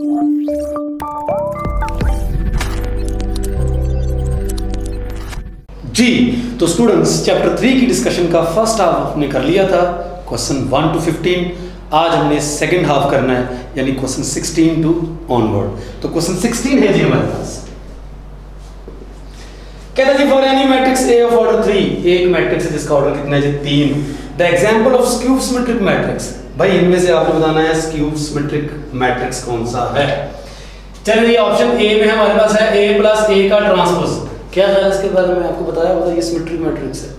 जी तो students chapter 3 की discussion का फर्स्ट हाफ आपने कर लिया था, क्वेश्चन 1 to 15। आज हमने सेकंड हाफ करना है, यानी क्वेश्चन 16 टू ऑनवर्ड। तो क्वेश्चन 16 है जी हमारे पास, कहता है जी for any matrix A of order 3, एक मैट्रिक्स है जिसका ऑर्डर कितना है जी 3, the example of skew symmetric matrix. भाई इनमें से आपने बताना है स्क्यूब सिमेट्रिक मैट्रिक्स कौन सा है। चलिए ऑप्शन ए में हमारे पास है a प्लस a का ट्रांसपोज। क्या है इसके बारे में आपको बताया होगा, ये सिमेट्रिक मैट्रिक्स है,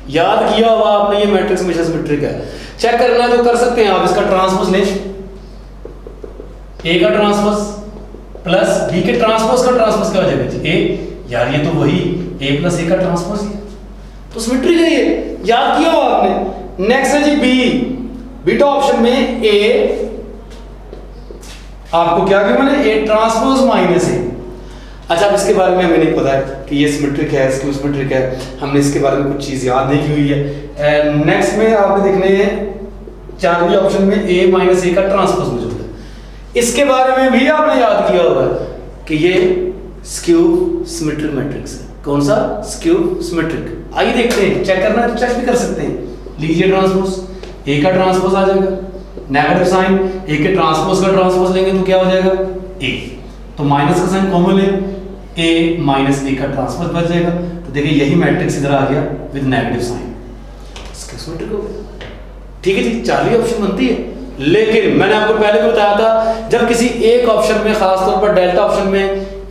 याद किया होगा आपने, ये मैट्रिक्स हमेशा सिमेट्रिक है। चेक करना है तो कर सकते हैं आप, इसका ट्रांसपोज लें, a का ट्रांसपोज प्लस b के ट्रांसपोज का ट्रांसपोज क्या हो जाएगा जी a, यार ये तो वही a प्लस a का ट्रांसपोज ही है, तो सिमेट्रिक है ये, याद किया होगा आपने। नेक्स्ट है जी b, बीटा ऑप्शन में a आपको क्या क्या मैंने a ट्रांसपोज माइनस a। अच्छा अब इसके बारे में हमें नहीं पता है कि ये सिमेट्रिक है, स्क्यू सिमेट्रिक है, हमने इसके बारे में कुछ चीज याद नहीं की हुई है। नेक्स्ट में आपने देखने हैं चारवीं ऑप्शन में a माइनस a का ट्रांसपोज मौजूद है, इसके बारे में भी आपने याद किया होगा कि ये स्क्यू सिमेट्रिक मैट्रिक्स है। कौन सा? Skew symmetric. आइए देखते हैं, चेक करना है तो चेक भी कर सकते हैं। लीजिए ट्रांसपोज, a का ट्रांसपोज आ जाएगा, नेगेटिव साइन, a के ट्रांसपोज का ट्रांसपोज लेंगे तो क्या हो जाएगा a, तो माइनस का साइन कॉमन ले, a माइनस a का ट्रांसपोज बच जाएगा। तो देखिए यही मैट्रिक्स इधर आ गया with negative sign, skew symmetric हो गया। ठीक है जी, चारवीं ऑप्शन बनती है। लेकिन मैंने आपको पहले भी बताया था, जब किसी एक ऑप्शन में, खासतौर पर डेल्टा ऑप्शन में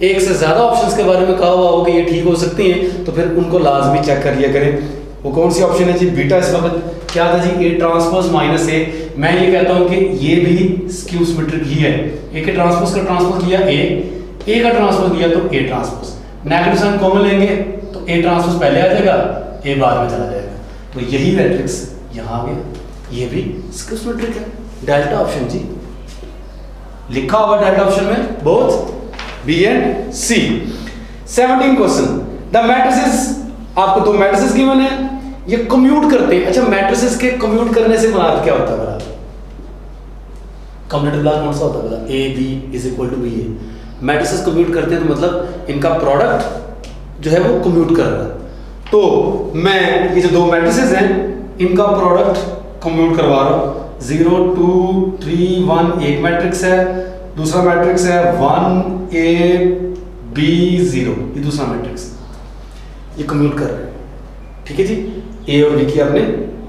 एक से ज्यादा ऑप्शंस के बारे में कहा हुआ हो कि ये ठीक हो सकती हैं, तो फिर उनको लाजमी चेक कर लिया करें। वो कौन सी ऑप्शन है जी? बीटा इस वक्त क्या था जी? a transpose minus a। मैं ये कहता हूं कि ये भी स्क्यू सिमेट्रिक ही है। a के ट्रांसपोज का ट्रांसपोज किया a का ट्रांसपोज किया तो a transpose, negative sign common लेंगे तो a ट्रांसपोज पहले आ जाएगा, a बाद में चला जाएगा। तो यही मैट्रिक्स यहां आ गया, ये भी स्क्यू सिमेट्रिक है। डेल्टा ऑप्शन जी लिखा होगा डेल्टा ऑप्शन में, both B and C। 17 question, the matrices, आपको दो मैट्रिसेस गिवन है, ये कम्यूट करते हैं। अच्छा मैट्रिसेस के कम्यूट करने से मुराद क्या होता है बड़ा? कम्यूटेटिव लॉ कौन सा होता है बड़ा? A B is equal to B A। Matrices commute करते हैं तो मतलब इनका प्रोडक्ट जो है वो कम्यूट कर रहा है। तो मैं ये जो दो मैट्रिसेस हैं इनका प्रोडक्ट कम्यूट करवा रहा हूं। 0 2 3 1 एक मैट्रिक्स है, दूसरा मैट्रिक्स है 1 A B 0, ये दूसरा मैट्रिक्स ये कम्यूट कर रहे हैं। ठीक है जी, A और B की आपने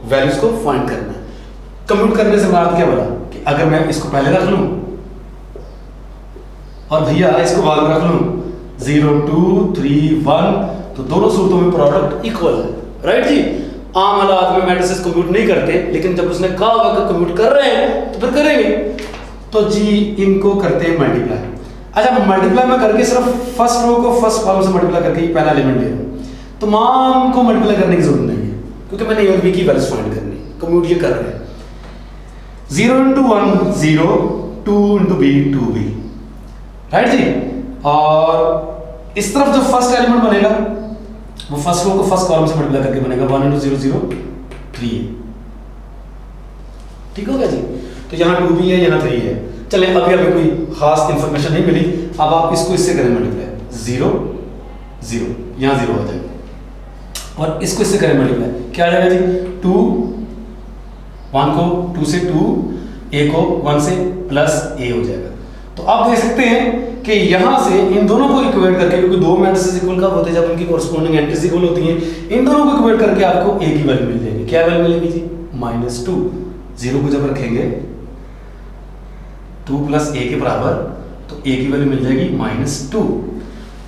वैल्यूज को फाइंड करना है। कम्यूट करने से बात क्या बोला कि अगर मैं इसको पहले रख लूं और भैया इसको बाद में रख लूं 0 2 3 1, तो दोनों सूरतों में प्रोडक्ट इक्वल है, राइट जी। आम हालात में मैट्रिसेस कम्यूट नहीं करते, लेकिन जब उसने कहा होगा कि कम्यूट कर रहे हैं तो फिर करेंगे। तो जी इनको करते हैं मल्टीप्लाई। अच्छा मल्टीप्लाई में करके सिर्फ फर्स्ट रो को फर्स्ट कॉलम से मल्टीप्लाई करके पहला एलिमेंट ले रहा हूं, तमाम को मल्टीप्लाई करने की जरूरत नहीं है, क्योंकि मैंने A और B की वैल्यूज फाइंड करनी है। कम्यूट ये कर रहे हैं 0 into 1 0, 2 into B 2B, right जी। और इस तरफ जो फर्स्ट एलिमेंट बनेगा वो फर्स्ट रो को फर्स्ट कॉलम से मल्टीप्लाई करके बनेगा 1 into 0 0 3। ठीक हो गया जी। तो यहाँ 2B है, यहाँ 3 है। चलें अभी हमें कोई खास इंफॉर्मेशन नहीं मिली, अब आप इसको इससे करें मल्टीप्लाई, 0 0 यहाँ 0 हो जाएगा, और इसको इससे करें मल्टीप्लाई, क्या आ जाएगा जी? 2 1 को 2 से 2, A को 1 से प्लस A हो जाएगा। तो आप देख सकते हैं कि यहाँ से इन दोनों को इक्वेट करके, क्योंकि दो मैट्रिसेस इक्वल कब होते हैं? जब उनकी कोरस्पोंडिंग एंट्रीज इक्वल होती हैं। इन दोनों को इक्वेट करके आपको A की वैल्यू मिल जाएगी। क्या वैल्यू मिलेगी जी? -2। 0 को जब रखेंगे 2 प्लस A के बराबर, तो A की वैल्यू मिल जाएगी -2।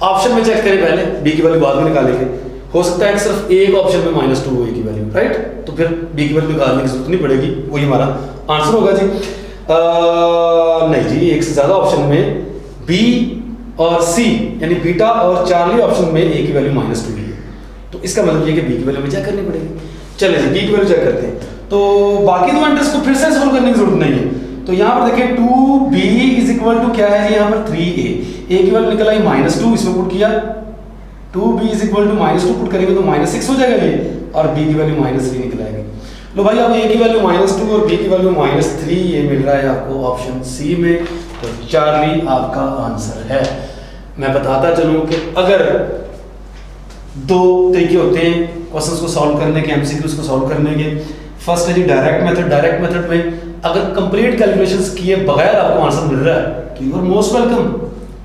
ऑप्शन में चेक करें पहले, B की वैल्यू बाद में निकालेंगे। हो सकता है कि सिर्फ एक ऑप्शन में -2 हो A की वैल्यू, राइट? तो फिर B की वैल्यू निकालने की जरूरत नहीं पड़ेगी, वही हमारा आंसर होगा जी। नहीं जी, एक से ज्यादा ऑप्शन में B और C यानी बीटा और चार्ली ऑप्शन में A की वैल्यू -2 है, तो इसका मतलब ये कि B की वैल्यू में चेक करनी पड़ेगी। चलिए जी B की वैल्यू चेक करते हैं। तो बाकी दो एंट्रीज को फिर से सोल्व करने की जरूरत नहीं है। तो यहाँ पर देखिए 2B इज इक्वल टू क्या है जी? यहाँ पर 3A, A की वैल्यू निकल आई -2, इसमें पुट किया 2B is equal to -2 put करेंगे तो -6 हो जाएगा ये, और B की वैल्यू -3 निकल आएगी। लो भाई अब A की वैल्यू -2 और B की वैल्यू -3 ये मिल रहा है आपको ऑप्शन C में। तो चार्ली आपका आंसर है। मैं बताता चलूं कि अगर दो तरीके होते हैं क्वेश्चंस को सॉल्व करने के, एमसीक्यूज को सॉल्व करने के। फर्स्ट है जी डायरेक्ट मेथड। डायरेक्ट मेथड में अगर कंप्लीट कैलकुलेशंस किए बगैर आपको आंसर मिल रहा है तो यू आर मोस्ट वेलकम।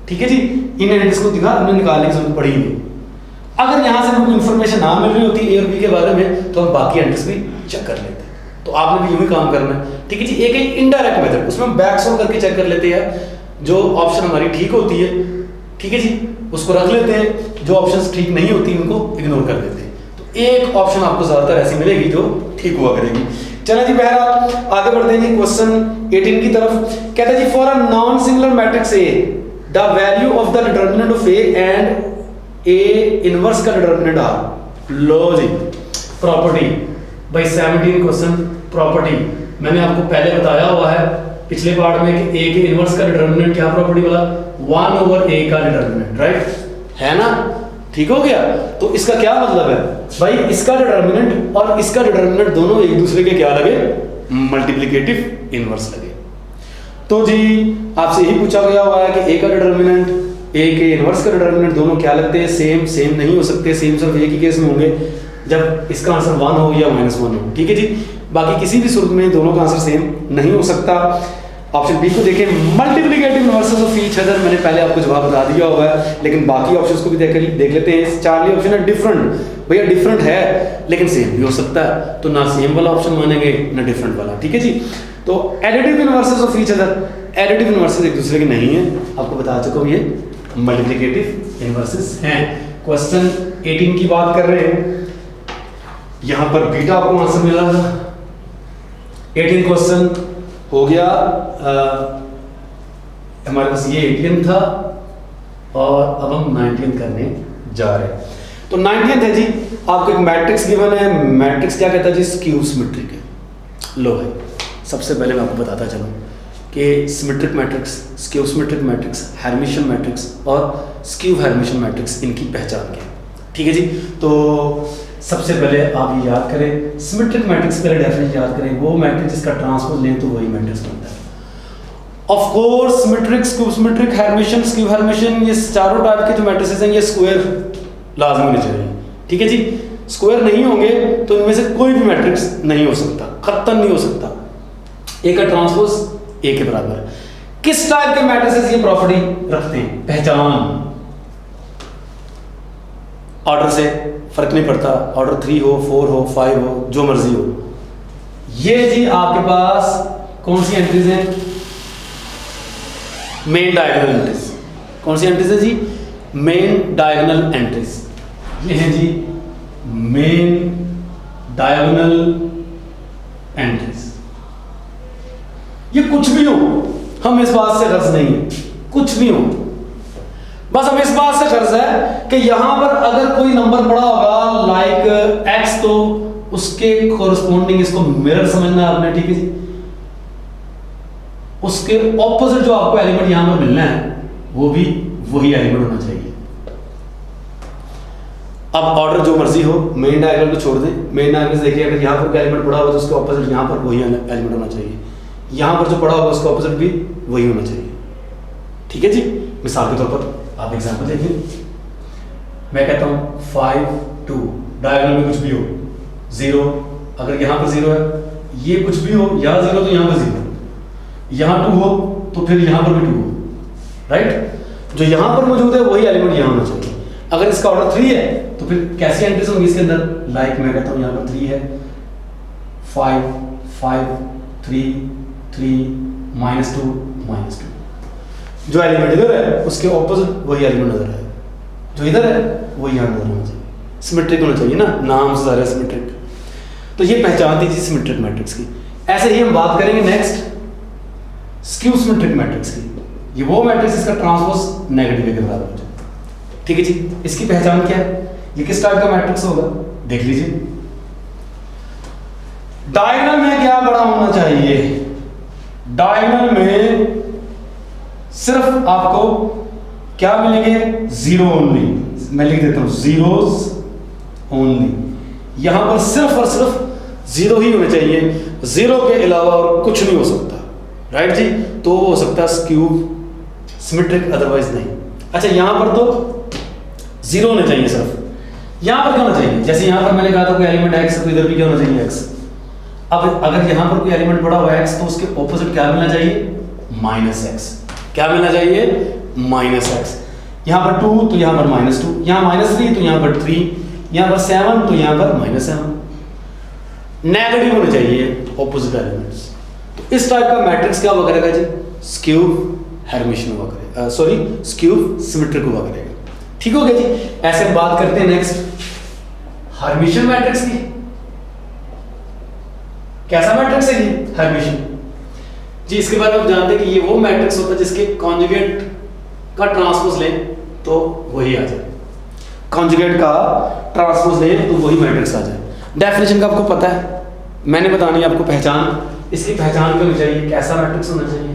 ठीक है जी, इन एंट्रीज को दिखा हमने निकालने की जरूरत पड़ी नहीं। अगर यहाँ से हमको इन्फॉर्मेशन ना मिल रही होती ए और बी के बारे में तो हम बाकी एंट्रीज भी चेक कर लेते। तो आपने भी यूं ही काम करना है। ठीक है जी, एक है इनडायरेक्ट मेथड, उसमें हम बैक सॉल्व करके चेक कर लेते हैं। जो ऑप्शन हमारी ठीक होती है, ठीक है जी, उसको रख लेते हैं। जो ऑप्शंस ठीक नहीं होती उनको इग्नोर कर देते हैं। तो एक ऑप्शन आपको ज्यादातर ऐसी मिलेगी जो ठीक हुआ करेगी। चलो जी, बहरहाल आगे बढ़ते हैं क्वेश्चन 18 की तरफ। कहता है जी for a non singular matrix A the value of the determinant of A and A inverse का डिटर्मिनेंट आर। लो जी, प्रॉपर्टी भाई 17 क्वेश्चन प्रॉपर्टी। मैंने आपको पहले बताया हुआ है पिछले पार्ट में कि ए के इनवर्स का डिटर्मिनेंट क्या प्रॉपर्टी वाला 1/a का डिटर्मिनेंट, राइट है ना। ठीक हो गया। तो इसका क्या मतलब है भाई, इसका डिटर्मिनेंट और इसका डिटर्मिनेंट दोनों एक दूसरे के क्या लगे, मल्टीप्लिकेटिव इनवर्स लगे। तो जी आपसे यही पूछा गया हुआ है कि ए का डिटर्मिनेंट ए के इनवर्स का डिटर्मिनेंट दोनों क्या लगते हैं, सेम। सेम नहीं हो सकते, सेम सिर्फ एक ही केस में होंगे जब इसका आंसर 1 हो या -1 हो। ठीक है जी, बाकी किसी भी सूरत में दोनों का आंसर सेम नहीं हो सकता। ऑप्शन बी को देखें, multiplicative inverses of each other. मैंने पहले आपको जवाब बता दिया हुआ है, लेकिन बाकी ऑप्शंस को भी देख लेते हैं। चार्ली ऑप्शन है डिफरेंट। भैया डिफरेंट है लेकिन सेम भी हो सकता है, तो ना सेम वाला ऑप्शन मानेंगे ना डिफरेंट वाला। ठीक है जी, तो additive inverses of each other, additive inverses एक दूसरे के नहीं है, आपको बता चुका हूं, ये मल्टीप्लिकेटिव इनवर्सेस हैं। क्वेश्चन 18 की बात कर रहे हैं, यहां पर बीटा आपको आंसर मिला था। 18 क्वेश्चन हो गया। हमारे पास ये 18 था और अब हम 19 करने जा रहे हैं। तो 19 है जी, आपको एक मैट्रिक्स गिवन है। मैट्रिक्स क्या कहता है जी, स्क्यू सिमेट्रिक है। लो भाई, सबसे पहले मैं आपको बताता चलूं कि symmetric matrix, skew symmetric matrix, Hermitian matrix और स्क्यू हेर्मिशियन मैट्रिक्स, इनकी पहचान क्या है। ठीक है जी, तो सबसे पहले आप ये याद करें, सिमेट्रिक मैट्रिक्स पहले डेफिनेशन याद करें। वो मैट्रिक्स जिसका ट्रांसपोज लें तो वही मैट्रिक्स बनता है। Of course symmetric, skew symmetric, Hermitian, skew Hermitian, ये चारों टाइप के जो मैट्रिसेस हैं ये स्क्वायर लाजमी होने चाहिए। ठीक है जी, स्क्वायर नहीं होंगे तो इनमें से कोई भी मैट्रिक्स नहीं हो सकता, खत्म नहीं हो सकता। ए का ट्रांसपोज ए के बराबर है। किस टाइप के मैट्रिसेस ये प्रॉपर्टी रखते हैं, पहचान। ऑर्डर से फर्क नहीं पड़ता, ऑर्डर 3 हो, 4 हो, 5 हो, जो मर्जी हो। ये जी आपके पास कौन सी एंट्रीज हैं, मेन डायगोनल एंट्रीज। कौन सी एंट्रीज है जी, मेन डायगोनल एंट्रीज। ये है जी मेन डायगोनल एंट्रीज। ये कुछ भी हो, हम इस बात से गर्ज नहीं है, कुछ भी हो, बस हमें इस बात से गर्ज है कि यहां पर अगर कोई नंबर पड़ा होगा लाइक x, तो उसके कोरस्पोंडिंग इसको मिरर समझना है आपने। ठीक है जी, उसके ऑपोजिट जो आपको एलिमेंट यहां पर मिलना है वो भी वही एलिमेंट होना चाहिए। अब ऑर्डर जो मर्जी हो, मेन डायगोनल को छोड़ दें। मेन डायगोनल से देखिए, अगर यहां पर एलिमेंट पड़ा होगा तो उसके ऑपोजिट यहां पर वही एलिमेंट होना चाहिए। यहां पर जो पड़ा होगा उसका ऑपोजिट भी वही होना चाहिए। ठीक है जी, मिसाल के तौर पर आप एग्जांपल देखिए, मैं कहता हूं 5 2, डायगोनल में कुछ भी हो 0, अगर यहां पर 0 है, ये कुछ भी हो, यहां 0 तो यहां पर 0, यहां 2 हो तो फिर यहां पर भी 2 हो, राइट। जो यहां पर मौजूद है वही एलिमेंट यहां होना चाहिए। अगर इसका ऑर्डर 3 है तो फिर कैसी एंट्रीज होंगी इसके अंदर, लाइक मैं कहता हूं यहां पर 3 है, 5 5 3 3 -2 -2, जो एलिमेंट इधर है उसके ऑपोजिट वही एलिमेंट नजर आए, जो इधर है वही यहां नजर आना चाहिए। सिमेट्रिक होना चाहिए ना, नाम से सारा सिमेट्रिक। तो ये पहचान थी सिमेट्रिक मैट्रिक्स की। ऐसे ही हम बात करेंगे नेक्स्ट स्क्यू सिमेट्रिक मैट्रिक्स की। ये वो मैट्रिक्स इसका ट्रांसपोज नेगेटिव के बराबर हो जाए। ठीक है जी, इसकी पहचान क्या है, ये किस टाइप का मैट्रिक्स होगा देख लीजिए। डायगोनल में क्या बड़ा होना चाहिए, डायगोनल में सिर्फ आपको क्या मिलेंगे, 0 ओनली। मैं लिख देता हूं जीरोस ओनली। यहां पर सिर्फ और सिर्फ 0 ही होने चाहिए, 0 के अलावा और कुछ नहीं हो सकता, राइट जी, तो वो हो सकता है स्क्यू सिमेट्रिक, अदरवाइज नहीं। अच्छा यहाँ पर तो जीरो होना चाहिए सिर्फ, यहाँ पर क्या होना चाहिए, जैसे यहाँ पर मैंने कहा था कोई एलिमेंट x तो इधर भी क्या होना चाहिए x। अब अगर यहाँ पर कोई एलिमेंट बड़ा हुआ है x तो उसके ऑपोजिट क्या मिलना चाहिए, माइनस x। क्या मिलना चाहिए, माइनस x। यहाँ पर 2 तो यहाँ पर -2, यहाँ -3 तो यहाँ पर 3, यहाँ पर 7 तो यहाँ पर -7। नेगेटिव होने चाहिए ऑपोजिट एलिमेंट्स। तो इस टाइप का मैट्रिक्स क्या हुआ करेगा जी, स्क्यू हेर्मिशियन हुआ करेगा, सॉरी स्क्यू सिमेट्रिक हुआ करेगा। ठीक हो गया जी। ऐसे हम बात करते हैं नेक्स्ट हेर्मिशियन मैट्रिक्स की। कैसा मैट्रिक्स है ये हेर्मिशियन जी, इसके बारे में आप जानते हैं कि ये वो मैट्रिक्स होता है जिसके कॉन्जुगेट का ट्रांसपोज लें तो वही आ जाए, कॉन्जुगेट का ट्रांसपोज लें तो वही मैट्रिक्स आ जाए। डेफिनेशन का आपको पता है, मैंने बतानी है आपको पहचान, इसकी पहचान क्या होनी चाहिए, कैसा मैट्रिक्स होना चाहिए।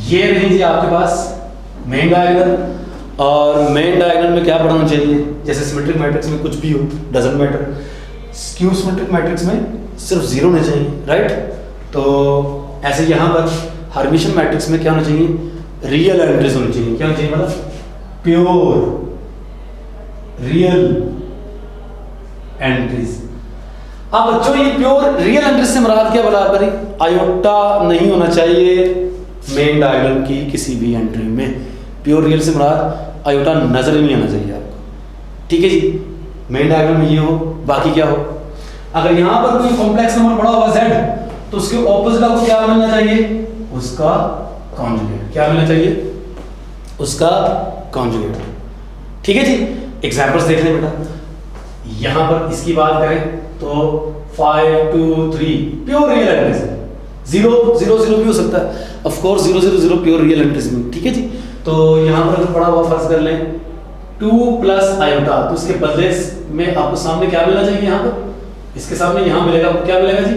ये रही जी आपके पास मेन डायगोनल, और मेन डायगोनल में क्या पढ़ना चाहिए, जैसे सिमेट्रिक मैट्रिक्स में कुछ भी हो doesn't matter, skew symmetric matrix में सिर्फ जीरो होना चाहिए, राइट। तो ऐसे यहाँ पर हेर्मिशियन मैट्रिक्स में क्या होना चाहिए, रियल एंट्रीज होनी चाहिए। क्या होनी चाहिए, मतलब प्योर रियल एंट्रीज। अब बच्चों ये प्योर रियल एंट्रीज से मुराद क्या बराबर है, आयोटा नहीं होना चाहिए मेन डायगोनल की किसी भी एंट्री में। प्योर रियल से मुराद आयोटा नजर ही नहीं आना चाहिए आपको, ठीक है जी। मेन डायगोनल में ये हो, बाकी क्या हो। अगर यहाँ पर कोई कॉम्प्लेक्स नंबर बड़ा होगा z, तो उसके ऑपोजिट आपको क्या मिलना चाहिए, उसका कॉन्जुगेट। क्या मिलना चाहिए, उसका कॉन्जुगेट, ठीक है जी। एग्जांपल्स देख लें बेटा। यहाँ पर इसकी बात करें तो 5 2 3 प्योर रियल एंट्रीज है, 0 0 0 भी हो सकता है, of course 0 0 0 pure real entries में, ठीक है जी। तो यहाँ पर अगर पड़ा हुआ फर्ज कर लें 2 प्लस आयोटा, तो उसके बदले में आपको सामने क्या मिलना चाहिए, यहाँ पर इसके सामने यहाँ मिलेगा, क्या मिलेगा जी,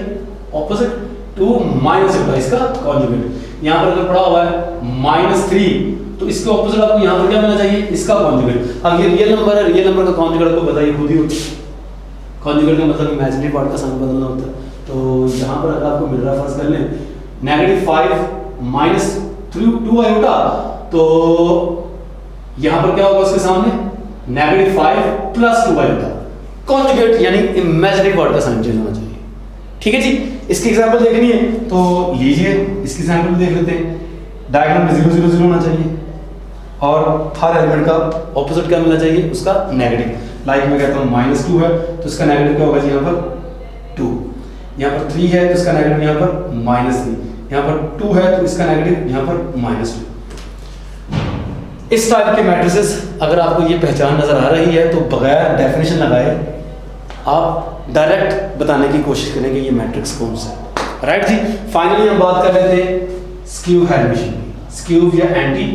ऑपोजिट 2 माइनस आयोटा, इसका कॉन्जुगेट। यहाँ पर अगर पड़ा हुआ है -3, तो इसके ऑपोजिट आपको यहाँ पर क्या मिलना चाहिए, इसका कॉन्जुगेट। अब ये रियल नंबर है, रियल नंबर का कॉन्जुगेट आपको बताइए खुद ही होता है। कॉन्जुगेट का मतलब इमेजिनरी पार्ट का साइन बदलना होता है। तो यहाँ पर अगर आपको मिल रहा है, फर्ज कर लें -5 -2 आयोटा, तो यहाँ पर क्या होगा उसके सामने -5 + 2 आयोटा, कॉन्जुगेट यानी इमेजिनरी पार्ट का साइन चेंज होना चाहिए, ठीक है जी। इसकी एग्जांपल देखनी है तो लीजिए, इसकी एग्जांपल देख लेते हैं। डायगोनल में 0 0 0 होना चाहिए और हर एलिमेंट का ऑपोजिट क्या मिलना चाहिए, उसका नेगेटिव। लाइक मैं कहता हूँ -2 है तो इसका नेगेटिव क्या होगा जी, यहाँ पर 2। यहाँ पर 3 है तो इसका नेगेटिव यहाँ पर -3, यहाँ पर 2 है तो इसका नेगेटिव यहाँ पर -2। इस टाइप के मैट्रिसेस अगर आपको ये पहचान नजर आ रही है तो बगैर डेफिनेशन लगाए आप डायरेक्ट बताने की कोशिश करेंगे ये मैट्रिक्स कौन सा है, राइट जी। फाइनली हम बात कर लेते हैं स्क्यू हेर्मिशियन की, स्क्यू या एंटी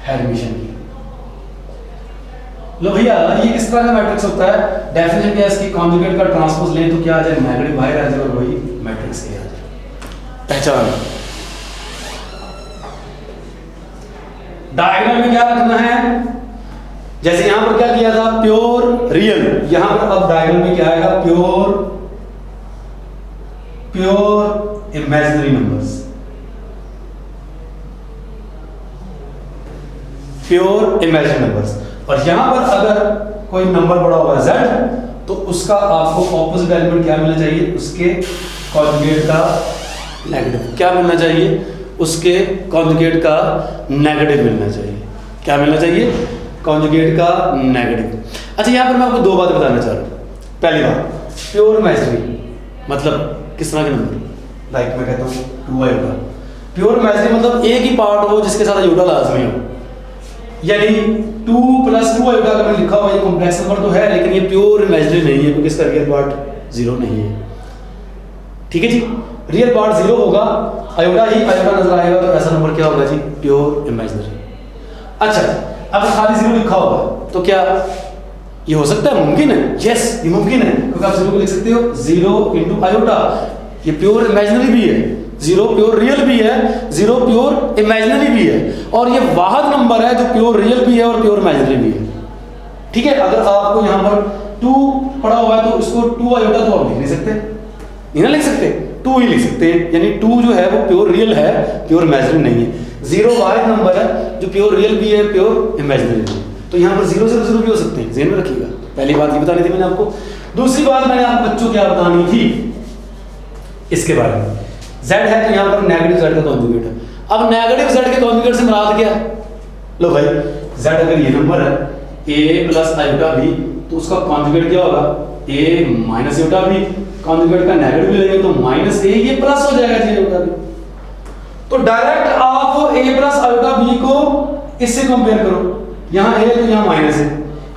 हेर्मिशियन की। लो भैया ये किस तरह का मैट्रिक्स होता है, डेफिनेशन क्या है इसकी, कॉन्जुगेट का ट्रांसपोज लें तो क्या आ जाए, नेगेटिव बाहर आ जाए और वही मैट्रिक्स क्या आ जाए। पहचान डायगोनल में क्या रखना है, जैसे यहां पर क्या किया था, प्योर रियल, यहां पर अब डायगोनल में क्या आएगा, pure imaginary numbers, pure imaginary numbers. और यहां पर अगर कोई नंबर बड़ा हुआ z, तो उसका आपको ऑपोजिट एलिमेंट क्या मिलना चाहिए, उसके कॉन्जुगेट का नेगेटिव। क्या मिलना चाहिए, उसके कॉन्जुगेट का नेगेटिव मिलना चाहिए। क्या मिलना चाहिए, कॉन्जुगेट का नेगेटिव। अच्छा यहाँ पर मैं आपको दो बातें बताना चाह रहा हूँ। पहली बात, प्योर इमेजिनरी मतलब किस तरह के नंबर, लाइक मैं कहता हूँ 2 आयोटा। प्योर इमेजिनरी मतलब एक ही पार्ट हो जिसके साथ आयोटा लाजमी हो, यानी 2 + 2 आयोटा अगर लिखा हुआ ये कॉम्प्लेक्स नंबर तो है, लेकिन ये प्योर इमेजिनरी नहीं है क्योंकि इसका रियल पार्ट 0 नहीं है, ठीक है जी। रियल पार्ट 0 होगा, आयोटा ही आयोटा नजर आएगा, तो ऐसा नंबर क्या होगा जी, प्योर इमेजिनरी। अच्छा अब खाली 0 लिखा होगा तो क्या ये हो सकता है, मुमकिन है, यस ये मुमकिन है, क्योंकि आप 0 को लिख सकते हो 0 × आयोटा, ये प्योर इमेजिनरी भी है, 0 प्योर रियल भी है, 0 प्योर इमेजिनरी भी है, और ये वाहिद नंबर है जो प्योर रियल भी है और प्योर इमेजिनरी भी है, ठीक है, अगर आपको यहाँ पर 2 पड़ा हुआ है तो इसको 2 आयोटा तो आप लिख नहीं सकते, नहीं ना लिख सकते, 2 ही लिख सकते हैं, यानी 2 जो है वो प्योर रियल है, प्योर इमेजिनरी नहीं है। 0 वाहिद नंबर है जो प्योर रियल भी है, प्योर इमेजिनरी भी है। तो यहाँ पर 0 0 0 भी हो सकते हैं, ध्यान में रखिएगा। पहली बात ये बतानी थी मैंने आपको। दूसरी बात मैंने आप बच्चों क्या बतानी थी इसके बारे में, z है तो यहाँ पर नेगेटिव z का कॉन्जुगेट है। अब नेगेटिव z के कॉन्जुगेट से मुराद क्या है? लो भाई, z अगर ये नंबर है a प्लस आयोटा b, तो उसका कॉन्जुगेट क्या होगा? a minus iota b। Conjugate का नेगेटिव लेंगे तो माइनस a, ये प्लस हो जाएगा जी आयोटा b। तो डायरेक्ट आप a प्लस आयोटा b को इससे कंपेयर करो, यहाँ a है तो यहाँ माइनस है,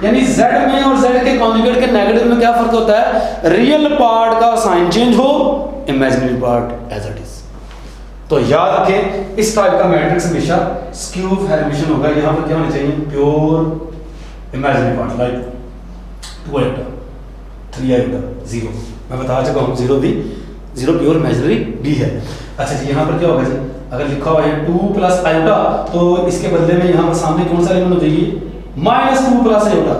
यानी z में और z के कॉन्जुगेट के नेगेटिव में क्या फर्क होता है? रियल पार्ट का साइन चेंज हो, imaginary part as it is. तो याद रखें इस टाइप का मैट्रिक्स हमेशा स्क्यू हेर्मिशियन होगा। यहाँ पर क्या होना चाहिए? Pure imaginary part, like 2 iota 3 iota 0। मैं बता चुका हूँ 0 प्योर इमेजिनरी भी है। अच्छा जी, यहाँ पर क्या होगा जी? अगर लिखा हुआ है 2 प्लस आयोटा, तो इसके बदले में यहाँ पर सामने कौन सा एलिमेंट हो जाएगी? -2 प्लस आयोटा।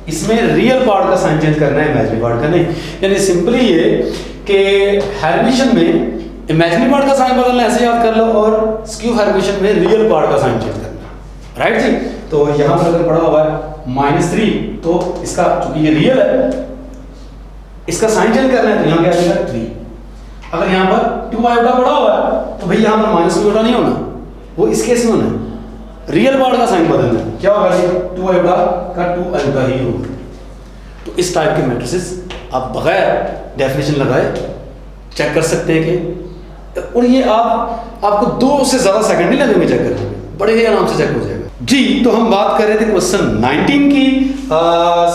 इसमें रियल पार्ट का साइन चेंज करना है, इमेजिनरी पार्ट का नहीं। यानी सिंपली ये कि हेर्मिशियन में इमेजिनरी पार्ट का साइन बदलना, ऐसे याद कर लो, और स्क्यू हेर्मिशियन में रियल पार्ट का साइन चेंज करना, राइट जी। तो यहाँ पर अगर पड़ा हुआ है -3, तो इसका चूंकि ये रियल है, इसका साइन चेंज करना है तो यहाँ क्या आएगा? 3। अगर यहाँ पर 2 आयोटा पड़ा हुआ है तो भाई यहाँ पर -2 आयोटा नहीं होना, वो इस केस में होना है, रियल पार्ट का साइन बदलना है। क्या होगा जी? 2 आयोटा का 2 आयोटा ही होगा। तो इस टाइप के मैट्रिसेस आप बगैर डेफिनेशन लगाए चेक कर सकते हैं कि, और ये आपको 2 से ज्यादा सेकंड नहीं लगेंगे चेक करने में, बड़े ही आराम से चेक हो जाएगा जी। तो हम बात कर रहे थे क्वेश्चन 19 की,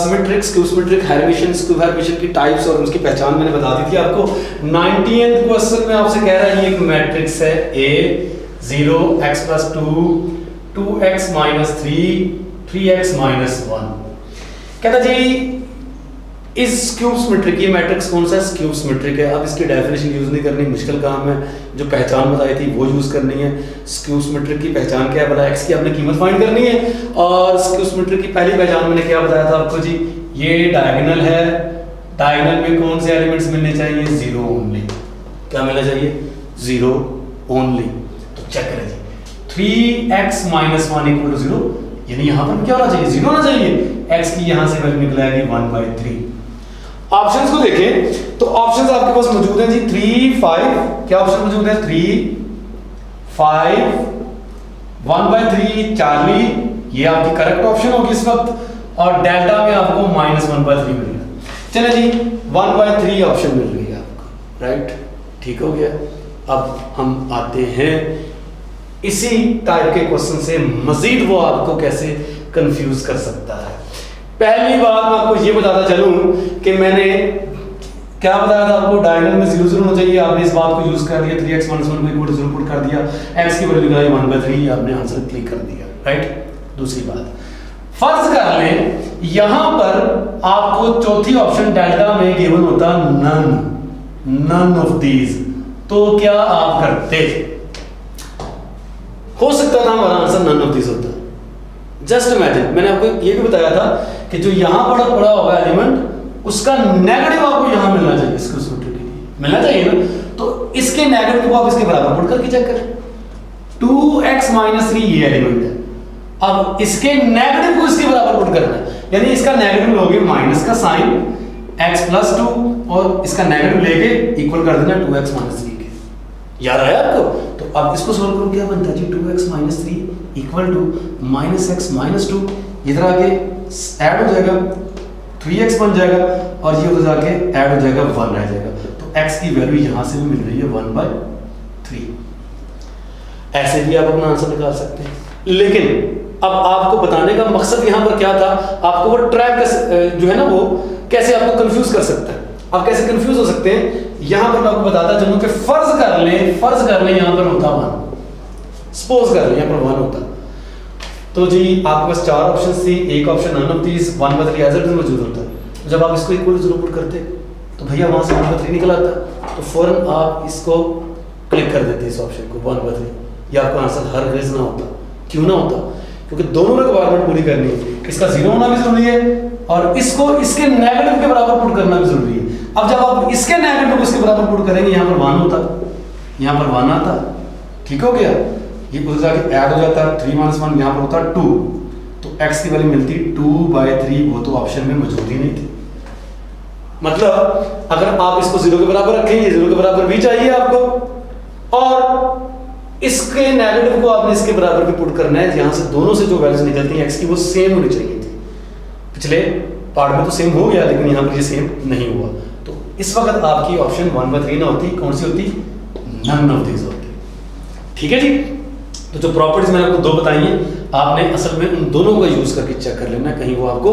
symmetric, skew symmetric, Hermitian, skew Hermitian की टाइप्स और उसकी पहचान मैंने बता दी थी आपको। 19th क्वेश्चन में आपसे कह रहा है ये एक मैट्रिक्स है A 0 x + 2 2x - 3 3x - 1। कहता जी इस क्यूब सिमेट्रिक, ये मैट्रिक्स कौन सा है? क्यूब सिमेट्रिक है। अब इसकी डेफिनेशन यूज नहीं करनी, मुश्किल काम है, जो पहचान बताई थी वो यूज करनी है। क्यूब सिमेट्रिक की पहचान क्या है? बोला x की आपने कीमत फाइंड करनी है, और क्यूब सिमेट्रिक की पहली पहचान मैंने क्या बताया था आपको जी? ये डायगोनल है, डायगोनल में कौन से एलिमेंट्स मिलने चाहिए? 0 ओनली। क्या मिलना चाहिए? 0 ओनली। तो चेक करें जी, 3x - 1 = 0, यानी यहाँ पर क्या होना चाहिए? 0 होना चाहिए। x की यहाँ से वैल्यू निकल आएगी 1/3। ऑप्शंस को देखें तो ऑप्शंस आपके पास मौजूद हैं जी 3 5। क्या ऑप्शन मौजूद है? 3 5 1/3 चार्ली, ये आपकी करेक्ट ऑप्शन होगी इस वक्त, और डेल्टा में आपको -1/3 मिलेगा। चले जी 1/3 ऑप्शन मिल रही है आपको, राइट, ठीक हो गया। अब हम आते हैं इसी टाइप के क्वेश्चन से मजीद वो आपको कैसे कंफ्यूज कर सकता है। पहली बात मैं आपको ये बताता चलूं कि मैंने क्या बताया था आपको? डायगोनल में 0 0 होना चाहिए, आपने इस बात को यूज कर दिया, 3x - 1 = 0 पुट कर दिया, x की वैल्यू निकाली 1/3, आपने आंसर क्लिक कर दिया, राइट। दूसरी बात, फर्ज कर लें यहां पर आपको चौथी ऑप्शन डेल्टा में गिवन होता नन ऑफ दीज, तो क्या आप करते? हो सकता था हमारा आंसर नन ऑफ दीज होता। जस्ट इमेजिन, मैंने आपको ये भी बताया था कि जो यहां पड़ा होगा एलिमेंट, उसका नेगेटिव आपको यहां मिलना चाहिए, इसको मिलना चाहिए ना, तो इसके नेगेटिव को आप इसके बराबर पुट करके चेक करें। 2x - 3 ये एलिमेंट है, अब इसके नेगेटिव को इसके बराबर पुट करना है, यानी इसका नेगेटिव लोगे माइनस का साइन x + 2 और इसका नेगेटिव लेके इक्वल कर देना 2x - 3 के। याद आया आपको? तो अब इसको सॉल्व करो, क्या बनता है जी? 2x - 3 = -x - 2, इधर आके ऐड हो जाएगा 3x बन जाएगा, और ये उधर जाके ऐड हो जाएगा 1 रह जाएगा। तो x की वैल्यू यहां से भी मिल रही है 1/3। ऐसे भी आप अपना आंसर निकाल सकते हैं, लेकिन अब आपको बताने का मकसद यहां पर क्या था? आपको वो ट्रैप जो है ना, वो कैसे आपको कंफ्यूज कर सकता है। आप कैसे कंफ्यूज हो सकते हैं? यहां पर मैं आपको बताता चलूं कि फर्ज कर लें यहां पर होता 1, सपोज कर लें यहां पर 1 होता, तो जी आपके पास 4 ऑप्शन थी, एक option none of these 1/3 as it is मौजूद होता है। तो जब आप इसको इक्वल 0 पुट करते तो भैया वहां से 1/3 निकल आता, तो फौरन आप इसको क्लिक कर देते इस ऑप्शन को 1/3, या आपका आंसर हर रेज ना होता। क्यों ना होता? क्योंकि दोनों रिक्वायरमेंट पूरी करनी है, इसका 0 होना भी जरूरी है और इसको इसके नेगेटिव के बराबर पुट करना भी जरूरी है। अब जब आप इसके नेगेटिव को इसके बराबर पुट करेंगे, यहाँ पर 1 होता, यहाँ पर 1 आता, ठीक हो गया, ये उधर जाके ऐड हो जाता, 3 - 1 यहाँ पर होता 2, तो x की वैल्यू मिलती 2/3, वो तो ऑप्शन में मौजूद ही नहीं थी। मतलब अगर आप इसको 0 के बराबर रखेंगे, 0 के बराबर भी चाहिए आपको, और इसके नेगेटिव को आपने इसके बराबर भी पुट करना है, यहां से दोनों से जो वैल्यूज निकलती हैं x की वो सेम होनी चाहिए थी। पिछले पार्ट में तो सेम हो गया, लेकिन यहाँ पर ये सेम नहीं हुआ, तो इस वक्त आपकी ऑप्शन 1/3 ना होती, कौन सी होती? नन ऑफ दीज होती। ठीक है जी। तो जो प्रॉपर्टीज मैंने आपको 2 बताई हैं, आपने असल में उन दोनों का यूज करके चेक कर लेना, कहीं वो आपको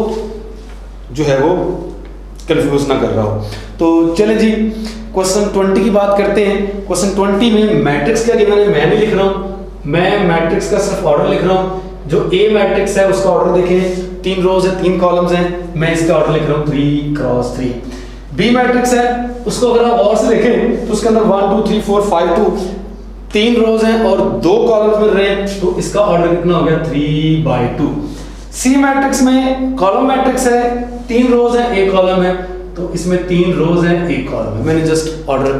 जो है वो कंफ्यूज ना कर रहा हो। तो चलें जी, क्वेश्चन 20 की बात करते हैं। क्वेश्चन 20 में मैट्रिक्स क्या गिवन है, मैं नहीं लिख रहा हूं, मैं मैट्रिक्स का सिर्फ ऑर्डर लिख रहा हूं। जो ए मैट्रिक्स है उसका ऑर्डर देखें, 3 रोज है, 3 कॉलम्स हैं, मैं इसका ऑर्डर लिख रहा हूं 3x3। बी मैट्रिक्स है, उसको अगर आप और से देखें तो उसके अंदर 1 2 3 4 5 2 3 रोज हैं और 2 कॉलम्स मिल रहे हैं, तो इसका ऑर्डर कितना हो गया 3/2। सी मैट्रिक्स में कॉलम मैट्रिक्स है, 3 रोज हैं, 1 कॉलम है, तो इसमें 3 रोज हैं, 1 कॉलम है। मैंने जस्ट ऑर्डर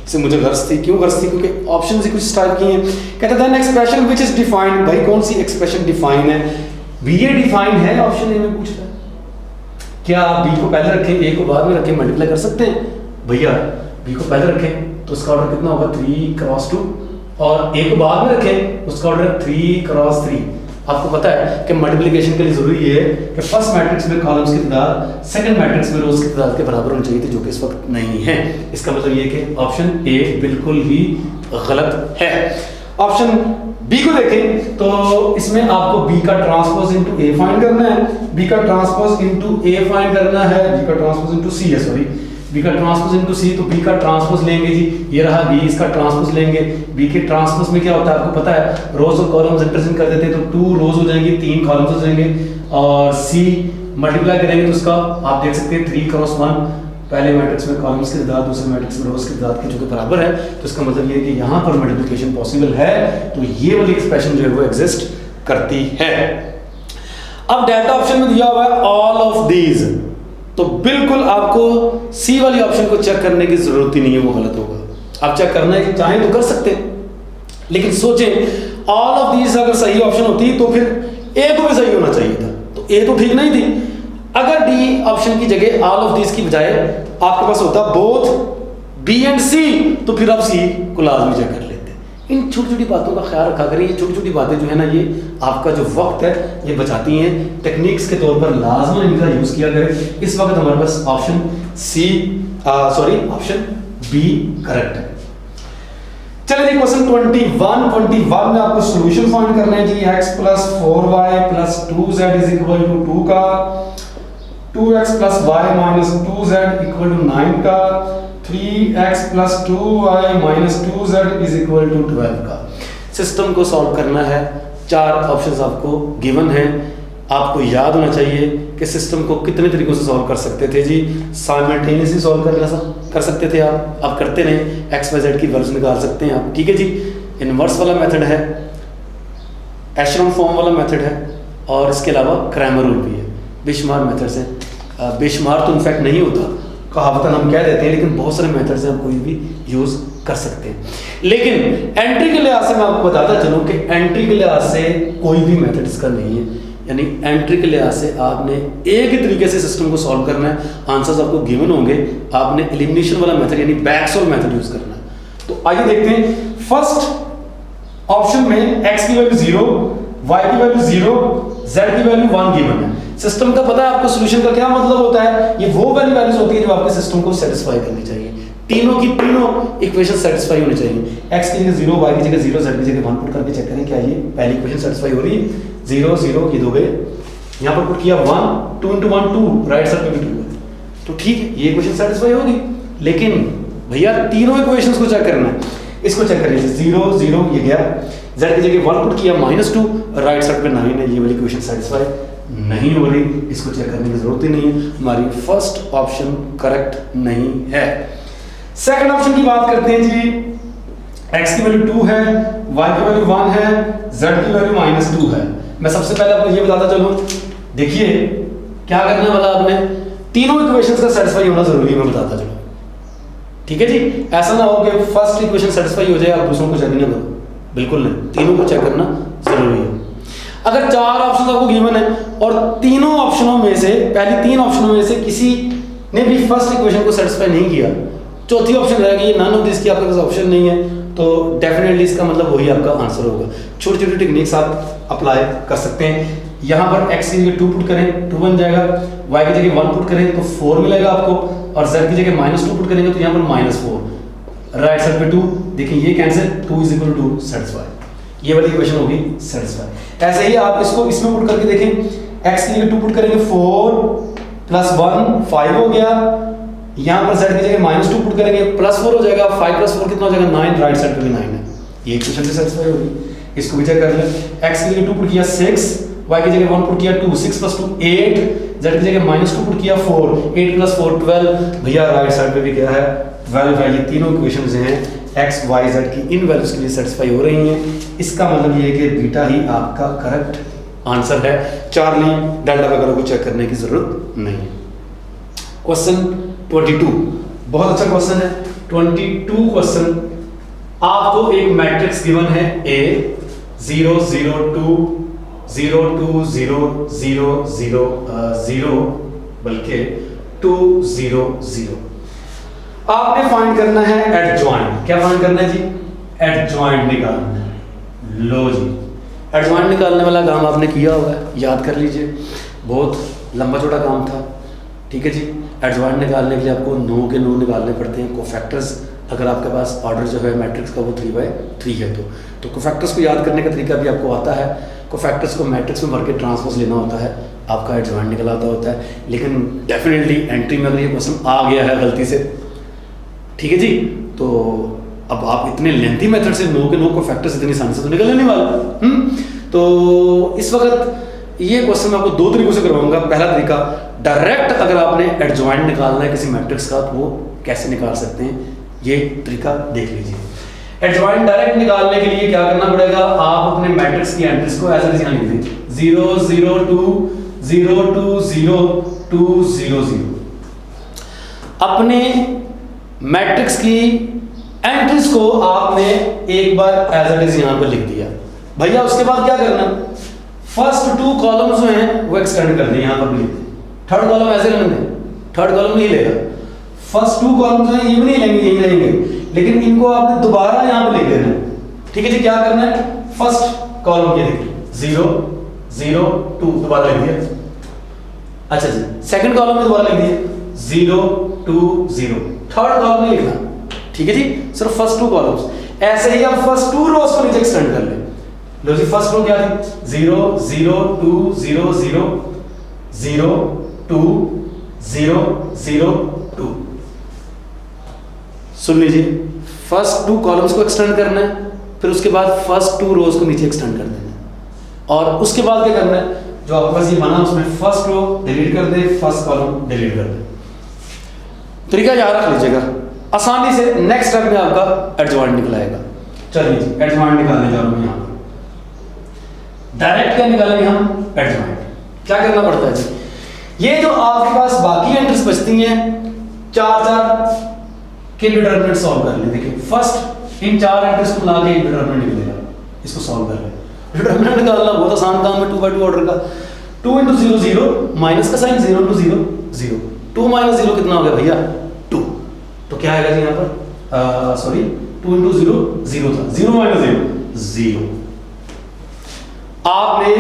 से मुझे गर्ज थी, क्यों गर्ज थी? क्योंकि ऑप्शन से कुछ टाइप की हैं। कहते हैं एक्सप्रेशन व्हिच इज डिफाइंड, भाई कौन सी एक्सप्रेशन डिफाइन है? बी ए डिफाइन है, ऑप्शन ए में पूछता है। क्या आप बी को पहले रखें, ए को बाद में रखें, मल्टीप्लाई कर सकते हैं? भैया बी को पहले रखें तो उसका ऑर्डर कितना होगा 3x2, और ए को बाद में रखें उसका ऑर्डर 3x3। आपको पता है कि मल्टीप्लिकेशन के लिए जरूरी है कि फर्स्ट मैट्रिक्स में कॉलम्स की तादाद सेकंड मैट्रिक्स में रोज की तादाद के बराबर होनी चाहिए थी, जो कि इस वक्त नहीं है। इसका मतलब ये कि ऑप्शन ए बिल्कुल ही गलत है। ऑप्शन बी को देखें तो इसमें आपको बी का ट्रांसपोज इनटू ए फाइंड करना है, बी का ट्रांसपोज इनटू ए फाइंड करना है, बी का ट्रांसपोज इनटू सी है, सॉरी बी का ट्रांसपोज इनटू सी, तो बी का ट्रांसपोज लेंगे जी, ये रहा बी, इसका ट्रांसपोज लेंगे। बी के ट्रांसपोज में क्या होता है आपको पता है, रोज और कॉलम्स इंटरचेंज कर देते हैं, तो 2 रोज हो जाएंगे, 3 कॉलम्स हो जाएंगे, और सी मल्टीप्लाई करेंगे तो उसका आप देख सकते हैं 3x1, पहले मैट्रिक्स में कॉलम्स की तादाद, दूसरे मैट्रिक्स में रोज की तादाद के जो कि बराबर है, तो इसका मतलब ये है कि यहाँ पर मल्टीप्लिकेशन पॉसिबल है, तो ये वाली एक्सप्रेशन जो है वो एग्जिस्ट करती है। अब डेल्टा ऑप्शन में दिया हुआ है ऑल ऑफ दीज, तो बिल्कुल आपको सी वाली ऑप्शन को चेक करने की जरूरत ही नहीं है, वो गलत होगा। आप चेक करना है चाहें तो कर सकते हैं, लेकिन सोचें ऑल ऑफ दीज अगर सही ऑप्शन होती तो फिर ए को भी सही होना चाहिए था, तो ए तो ठीक नहीं थी। अगर डी ऑप्शन की जगह ऑल ऑफ दीज की बजाय आपके पास होता बोथ बी एंड सी, तो फिर आप सी को लाजमी चेक कर लेते। इन छोटी छोटी बातों का ख्याल रखा करें, ये छोटी छोटी बातें जो है ना, ये आपका जो वक्त है ये बचाती हैं। टेक्निक्स के तौर पर लाजमी इनका यूज किया करें। इस वक्त हमारे पास option C option B correct है। चलिए जी, क्वेश्चन 21 में आपको सॉल्यूशन फाइंड करना है जी। x + 4y + 2z = 2 का, 2x + y - 2z = 9 का, 3x + 2y - 2z = 12 का। सिस्टम को सॉल्व करना है, 4 ऑप्शंस आपको गिवन हैं। आपको याद होना चाहिए कि सिस्टम को कितने तरीकों से सॉल्व कर सकते थे जी। साइमल्टेनियसली सॉल्व कर सकते थे आप करते रहे, एक्स वाई जेड की वैल्यूज निकाल सकते हैं आप, ठीक है जी। इनवर्स वाला मेथड है, एशेलॉन फॉर्म वाला मेथड है, और इसके अलावा क्रैमर रूल भी है। बेशुमार मेथड्स हैं, बेशुमार तो इनफैक्ट नहीं होता, कहावतन हम कह देते हैं, लेकिन बहुत सारे मेथड्स हैं, आप कोई भी यूज़ कर सकते हैं। लेकिन एंट्री के लिहाज से मैं आपको बताता चलूँ कि एंट्री के लिहाज से कोई भी मेथड इसका नहीं है, यानी एंट्री के लिहाज से आपने एक ही तरीके से सिस्टम को सॉल्व करना है, आंसर्स आपको गिवन होंगे, आपने एलिमिनेशन वाला मेथड यानी बैक सॉल्व मेथड यूज करना है। तो आइए देखते हैं, फर्स्ट ऑप्शन में x की वैल्यू 0, y की वैल्यू 0, z की वैल्यू 1 गिवन है। सिस्टम का पता है आपको सॉल्यूशन का क्या मतलब होता है, ये वो वाली वैल्यूज होती है जो आपके सिस्टम को सेटिस्फाई करनी चाहिए, तीनों की तीनों इक्वेशन सेटिस्फाई होनी चाहिए। x की जगह 0, y की जगह 0, z की जगह 1 पुट करके चेक करें क्या ये पहली इक्वेशन सेटिस्फाई हो रही है। 0 0 ये 2 गए, यहाँ पर पुट किया 1, 2 × 1 2, राइट साइड पे भी 2 है, तो ठीक है ये इक्वेशन सेटिस्फाई होगी। लेकिन भैया तीनों इक्वेशंस को चेक करना है, इसको चेक करिए 0 0 ये गया, z की जगह 1 पुट किया -2, राइट साइड पे 9 है, ये वाली इक्वेशन सेटिस्फाई नहीं हो रही, इसको चेक करने की जरूरत ही नहीं है, हमारी फर्स्ट ऑप्शन करेक्ट नहीं है। सेकंड ऑप्शन की बात करते हैं जी, x की वैल्यू 2 है, y की वैल्यू 1 है, z की वैल्यू -2 है। मैं सबसे पहले आपको ये बताता चलूं, देखिए क्या करना वाला आपने, तीनों इक्वेशंस का सेटिस्फाई होना जरूरी है, मैं बताता चलो। ठीक है जी, ऐसा ना हो कि फर्स्ट इक्वेशन सेटिस्फाई हो जाए आप दूसरों को चेक नहीं करो, बिल्कुल नहीं, तीनों को चेक करना जरूरी है। अगर 4 ऑप्शन आपको गिवन है और तीनों ऑप्शनों में से, पहली 3 ऑप्शनों में से किसी ने भी फर्स्ट इक्वेशन को सेटिस्फाई नहीं किया, चौथी ऑप्शन रहेगी नन ऑफ दिस की आपके पास ऑप्शन नहीं है, तो डेफिनेटली इसका मतलब वही आपका आंसर होगा। छोटी छोटी टेक्निक्स आप अप्लाई कर सकते हैं। यहाँ पर x की जगह 2 पुट करें 2 बन जाएगा, y की जगह 1 पुट करें तो 4 मिलेगा आपको, और z की जगह -2 पुट करेंगे तो यहाँ पर -4, राइट साइड पे 2, देखिए ये cancel, 2 is equal to satisfy, ये वाली इक्वेशन होगी सेटिस्फाई। ऐसे ही आप इसको इसमें पुट करके देखें, x की जगह 2 पुट करेंगे 4 + 1 5 हो गया, यहाँ पर z की जगह -2 पुट करेंगे +4 हो जाएगा, 5 + 4 कितना हो जाएगा 9, राइट साइड पे भी 9 है, ये इक्वेशन भी सेटिस्फाई होगी। इसको भी चेक कर लें, x की जगह 2 पुट किया 6, y की जगह 1 पुट किया 2, 6 + 2 8, z की जगह -2 पुट किया 4, 8 + 4 12, भैया राइट साइड पे भी क्या है 12 है। ये तीनों इक्वेशंस हैं x y z की इन वैल्यूज के लिए सेटिस्फाई हो रही हैं, इसका मतलब ये है कि बीटा ही आपका करेक्ट आंसर है, चार्ली डेल्टा वगैरह को चेक करने की जरूरत नहीं है। क्वेश्चन 22 बहुत अच्छा क्वेश्चन है। 22 क्वेश्चन, आपको एक मैट्रिक्स गिवन है A 0 0 2 0 2 0 0 0 0 बल्कि 2 0 0, आपने फाइंड करना है एडजॉइंट। क्या फाइंड करना है जी? एडजॉइंट निकालना है। लो जी, एडजॉइंट निकालने वाला काम आपने किया हुआ है, याद कर लीजिए, बहुत लंबा चौड़ा काम था। ठीक है जी, एडजॉइंट निकालने के लिए आपको 9 के 9 निकालने पड़ते हैं। कोफैक्टर्स, अगर आपके पास ऑर्डर जो है मैट्रिक्स का वो 3/3 है तो कोफैक्टर्स को याद करने का तरीका भी आपको आता है। कोफैक्टर्स को मैट्रिक्स में भर के ट्रांसपोज लेना होता है, आपका एडजॉइंट निकल आता होता है। लेकिन डेफिनेटली एंट्री में अगर ये क्वेश्चन आ गया है गलती से, ठीक है जी, तो अब आप इतने लेंथी मेथड से 9 के 9 कोफैक्टर्स इतनी आसानी से तो निकलने नहीं वाला। तो इस वक्त ये क्वेश्चन मैं आपको 2 तरीकों से करवाऊंगा। पहला तरीका, डायरेक्ट अगर आपने एडजॉइंट निकालना है किसी मैट्रिक्स का तो वो कैसे निकाल सकते हैं, ये तरीका देख लीजिए। एडजॉइंट डायरेक्ट निकालने के लिए क्या करना पड़ेगा, आप अपने मैट्रिक्स की एंट्रीज को ऐसे यहाँ लिख दीजिए 0 0 2 0 2 0 2 0 0। अपने मैट्रिक्स की एंट्रीज को आपने एक बार एज इट इज यहाँ पर लिख दिया भैया। उसके बाद क्या करना, फर्स्ट 2 कॉलम्स जो हैं वो एक्सटेंड कर दें, यहाँ पर लिख दें। थर्ड कॉलम ऐसे रहने दें, थर्ड कॉलम नहीं लेगा। फर्स्ट 2 कॉलम्स जो हैं ये भी नहीं लेंगे, यही रहेंगे, लेकिन इनको आपने दोबारा यहाँ पे लिख देना है। ठीक है जी, क्या करना है, फर्स्ट कॉलम ये देखिए 0 0 2 दोबारा लिख दिया। अच्छा जी, सेकंड कॉलम में दोबारा लिख दिया 0 2 0, थर्ड कॉलम में लिखना। ठीक है जी, सिर्फ फर्स्ट 2 कॉलम्स। ऐसे ही आप फर्स्ट 2 रोज को नीचे एक्सटेंड कर लें। लो जी, फर्स्ट रो क्या थी 0 0 2 0 0 0 2 0 0 2। सुन लीजिए, फर्स्ट 2 कॉलम्स को एक्सटेंड करना है, फिर उसके बाद फर्स्ट 2 रोज को नीचे एक्सटेंड कर देना है, और उसके बाद क्या करना है, जो आपके पास ये बना उसमें फर्स्ट रो डिलीट कर दे, फर्स्ट कॉलम डिलीट कर दे। तरीका याद रख लीजिएगा, आसानी से नेक्स्ट स्टेप में आपका एडजॉइंट निकल आएगा। चलिए जी, एडजॉइंट निकालने जा रहा हूं यहां पर। डायरेक्ट क्या निकालेंगे हम, एडजॉइंट। क्या करना पड़ता है जी, ये जो आपके पास बाकी एंट्रीज बचती हैं 4 के डिटरमिनेंट सॉल्व कर लें। देखिए, फर्स्ट इन 4 एंट्रीज को मिला के डिटरमिनेंट निकलेगा, इसको सॉल्व कर लें। डिटरमिनेंट निकालना बहुत आसान काम है 2/2 ऑर्डर का। 2 × 0 0, माइनस का साइन, 0 × 0 0, 2 - 0 कितना हो गया भैया 2। तो क्या आएगा जी यहाँ पर, सॉरी 2 × 0 0 था, 0 - 0 0। आपने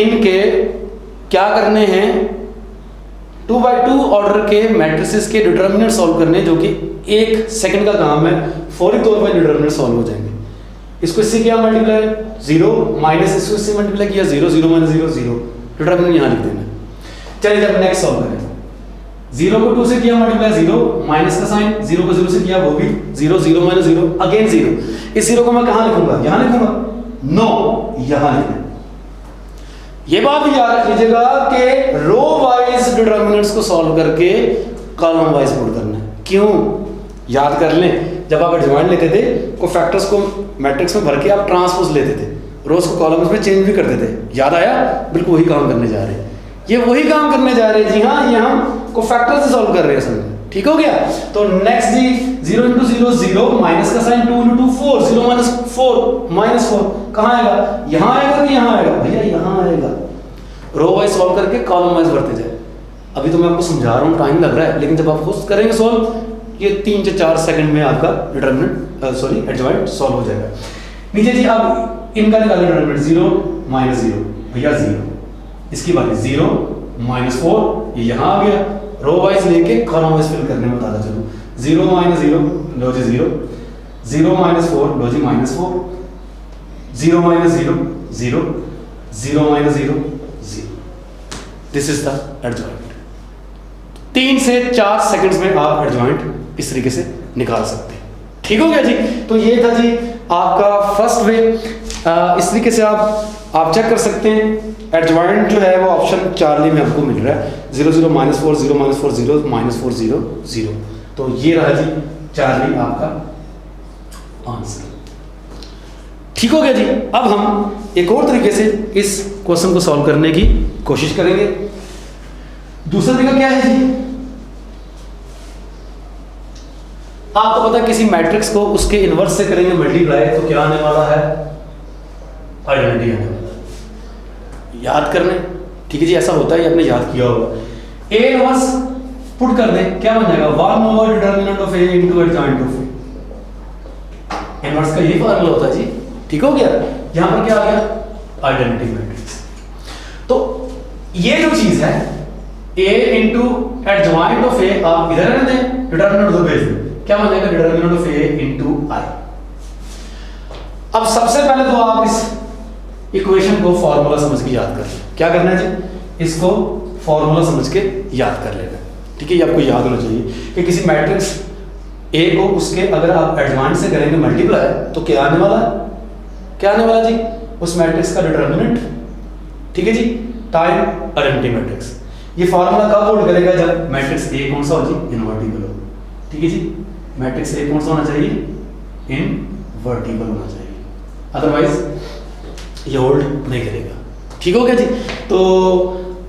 इनके क्या करने हैं, 2/2 ऑर्डर के मैट्रिसेस के डिटरमिनेंट सॉल्व करने, जो कि 1 सेकंड का काम है, फौरी तौर पर डिटरमिनेंट सॉल्व हो जाएंगे। इसको इससे किया मल्टीप्लाई 0, माइनस इसको इससे मल्टीप्लाई किया 0 0 - 0 0, डिटरमिनेंट यहाँ लिख देना। चलिए जब नेक्स्ट सॉल्व करें, 0 को 2 से किया मल्टीप्लाई 0, माइनस का साइन, 0 को 0 से किया वो भी 0 0 - 0 अगेन 0। इस 0 को मैं कहाँ लिखूंगा, यहाँ लिखूंगा, नो यहाँ लिखना। ये बात भी याद रख लीजिएगा कि रो वाइज डिटरमिनेंट्स को सॉल्व करके कॉलम वाइज पुट करना है। क्यों, याद कर लें, जब आप एडजॉइंट लेते थे कोफैक्टर्स को मैट्रिक्स में भर के आप ट्रांसपोज लेते थे, रोज को कॉलम्स में चेंज भी करते थे। याद आया, बिल्कुल वही काम करने जा रहे हैं। ये वही काम करने जा रहे हैं जी हाँ, ये हम को फैक्टर से सॉल्व कर रहे हैं समझ, ठीक हो गया। तो नेक्स्ट जी 0 इंटू 0 0, माइनस का साइन 2 इंटू 4, 0 माइनस 4 माइनस 4 कहाँ आएगा, यहाँ आएगा कि यहाँ आएगा, भैया यहाँ आएगा। रो वाइज सॉल्व करके कॉलम वाइज बढ़ते जाए। अभी तो मैं आपको समझा रहा हूँ, टाइम लग रहा है, लेकिन जब आप खुद करेंगे सॉल्व, ये 3 से 4 सेकंड में आपका डिटरमिनेंट सॉरी एडजॉइंट सॉल्व हो जाएगा। नीचे जी अब इनका निकालें डिटरमिनेंट, 0 माइनस 0 भैया 0, इसकी बात है 0 माइनस 4 ये यहाँ आ गया। रो वाइज लेके कॉलम वाइज फिल करने में बताता चलो, 0 माइनस 0 लो जी 0, 0 माइनस 4 लो जी minus 4, 0 minus 0 0, 0 minus 0 0। This is the adjoint. 3 से 4 सेकंड्स में आप एडजॉइंट इस तरीके से निकाल सकते हैं, ठीक हो गया जी। तो ये था जी आपका फर्स्ट वे। इस तरीके से आप चेक कर सकते हैं। एडजॉइंट जो है वो ऑप्शन चार्ली में आपको मिल रहा है, 0 0 माइनस 4 0 माइनस 4 0 माइनस 4 0 0। तो ये रहा जी चार्ली आपका आंसर, ठीक हो गया जी। अब हम एक और तरीके से इस क्वेश्चन को सॉल्व करने की कोशिश करेंगे। दूसरा तरीका क्या है जी, आपको पता है किसी मैट्रिक्स को उसके इनवर्स से करेंगे मल्टीप्लाई तो क्या आने वाला है, आइडेंटिटी आने वाला है। याद करने, ठीक है जी, ऐसा होता है, आपने याद किया होगा। ए इनवर्स पुट कर दें, क्या बन जाएगा, 1 over determinant of A into adjoint of A. Inverse का यही फार्मूला होता है जी, ठीक हो गया। यहां पर क्या आ गया, आइडेंटिटी मैट्रिक्स। तो ये जो चीज है ए इंटू एडजॉइंट ऑफ ए, आप इधर रहने दें, डिटरमिनेंट उधर भेज दें, क्या बन जाएगा, डिटरमिनेंट ऑफ ए इंटू आई। अब सबसे पहले तो आप इस इक्वेशन को फॉर्मूला समझ के याद कर लें। क्या करना है जी, इसको फॉर्मूला समझ के याद कर लेना, ठीक है। ये आपको याद होना चाहिए कि किसी मैट्रिक्स ए को उसके अगर आप एडजॉइंट से करेंगे मल्टीप्लाई तो क्या आने वाला है, क्या आने वाला जी, उस मैट्रिक्स का डिटरमिनेंट, ठीक है जी, टाइम आइडेंटिटी मैट्रिक्स। ये फार्मूला कब होल्ड करेगा, जब मैट्रिक्स ए कौन सा हो जी, इनवर्टिबल हो, ठीक है जी। मैट्रिक्स ए कौन सा होना चाहिए, इनवर्टिबल होना चाहिए, अदरवाइज ये होल्ड नहीं करेगा, ठीक हो गया जी। तो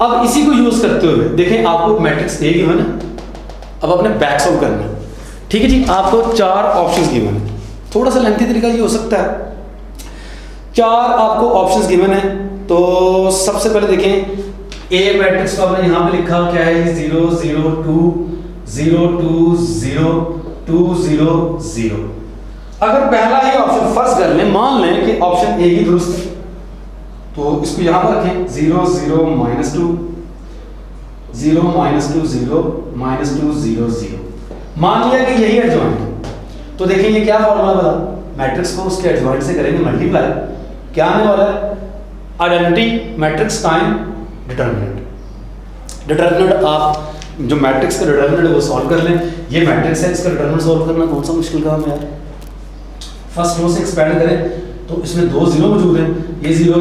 अब इसी को यूज करते हुए देखें, आपको मैट्रिक्स ए गिवन है, अब अपने बैक सॉल्व करना है, ठीक है जी। आपको 4 ऑप्शंस गिवन है, थोड़ा सा लेंथी तरीका ये हो सकता है। 4 आपको ऑप्शंस गिवन है, तो सबसे पहले देखें ए मैट्रिक्स को आपने यहां पे लिखा क्या है, 0 0 2 0 2 0 2 0 0। अगर पहला ही ऑप्शन फर्स्ट कर लें, मान लें कि ऑप्शन ए ही दुरुस्त है, तो इसको यहां पर रखें, 0 0 माइनस 2 0 माइनस 2 0 माइनस 2 0 0। मान लिया कि यही एडजॉइंट है, तो देखिए ये क्या फॉर्मूला बना, मैट्रिक्स को उसके एडजॉइंट से करेंगे मल्टीप्लाई, क्या आने वाला है, identity matrix time determinant. Determinant आप जो मैट्रिक्स का डिटरमिनेंट है वो सॉल्व कर लें। ये मैट्रिक्स है, इसका डिटरमिनेंट सॉल्व करना कौन सा मुश्किल काम है यार। फर्स्ट रो से एक्सपेंड करें तो इसमें 2 जीरो मौजूद हैं, ये 0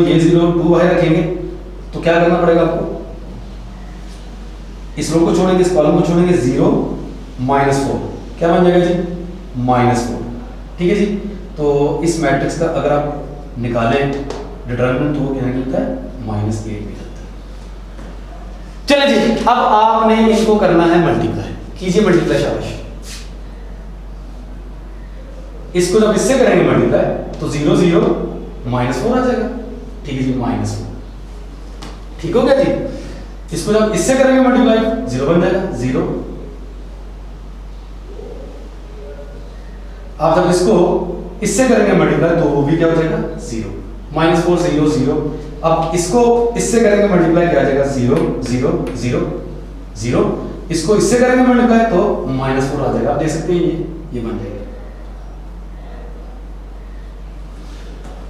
2 बाहर रखेंगे, तो क्या करना पड़ेगा आपको, इस रो को छोड़ेंगे, इस कॉलम को छोड़ेंगे, 0 माइनस 4 क्या बन जाएगा जी, माइनस 4, ठीक है जी। तो इस मैट्रिक्स का अगर आप निकालें डिटरमिनेंट तो क्या निकलता है, -8 निकलता है। चले जी, अब आपने इसको करना है मल्टीप्लाई, कीजिए मल्टीप्लाई, शाबाश। इसको जब इससे करेंगे मल्टीप्लाई तो 0 0 -4 आ जाएगा, ठीक है जी, -4, ठीक हो गया जी। इसको जब इससे करेंगे मल्टीप्लाई 0 बन जाएगा 0। आप जब इसको इससे करेंगे मल्टीप्लाई तो वो भी क्या हो जाएगा 0, -4 0 0। अब इसको इससे करेंगे मल्टीप्लाई क्या आ जाएगा 0 0 0 0। इसको इससे करेंगे मल्टीप्लाई तो -4 आ जाएगा, आप देख सकते हैं ये बन जाएगा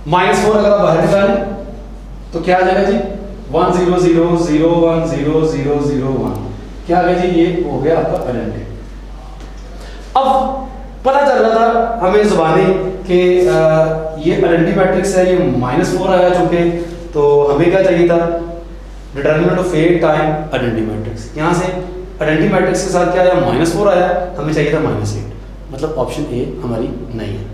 -4। अगर आप बाहर निकालें तो क्या आ जाएगा जी 1 0 0 0 1 0 0 0 1, क्या आ गया जी, ये हो गया आपका आइडेंटिटी। अब पता चल रहा था हमें जुबानी कि ये आइडेंटिटी मैट्रिक्स है, ये -4 आया चूंकि, तो हमें क्या चाहिए था, determinant of A time identity matrix. यहाँ से आइडेंटिटी मैट्रिक्स के साथ क्या आया, -4 आया, हमें चाहिए था -8, मतलब ऑप्शन ए हमारी नहीं है,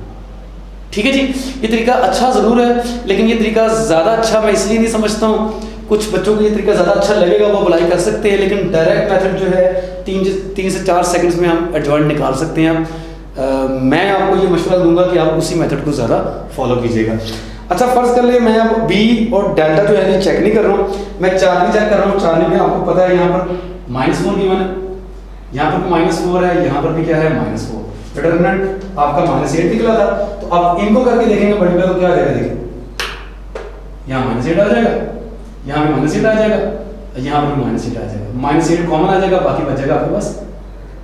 ठीक है जी। ये तरीका अच्छा ज़रूर है, लेकिन ये तरीका ज़्यादा अच्छा मैं इसलिए नहीं समझता हूँ, कुछ बच्चों को ये तरीका ज़्यादा अच्छा लगेगा, वो अप्लाई कर सकते हैं, लेकिन डायरेक्ट मेथड जो है 3 से 4 सेकंड्स में हम एडजॉइंट निकाल सकते हैं। मैं आपको ये मशवरा दूंगा कि आप उसी मेथड को ज़्यादा फॉलो कीजिएगा। अच्छा फर्ज कर ले मैं अब बी और डेल्टा जो है ये चेक नहीं कर रहा हूँ, मैं चार्ली चेक कर रहा हूँ। चार्ली में आपको पता है यहाँ पर -4 गिवन है, यहाँ पर -4 है, यहाँ पर भी क्या है -4, डिटरमिनेंट आपका -8 निकला था। तो अब इनको करके देखेंगे मल्टीप्लाई तो क्या आ जाएगा, देखिए यहाँ -8 आ जाएगा, यहाँ पे -8 आ जाएगा, यहाँ पर -8 आ जाएगा, -8 कॉमन आ जाएगा, बाकी बचेगा आपके पास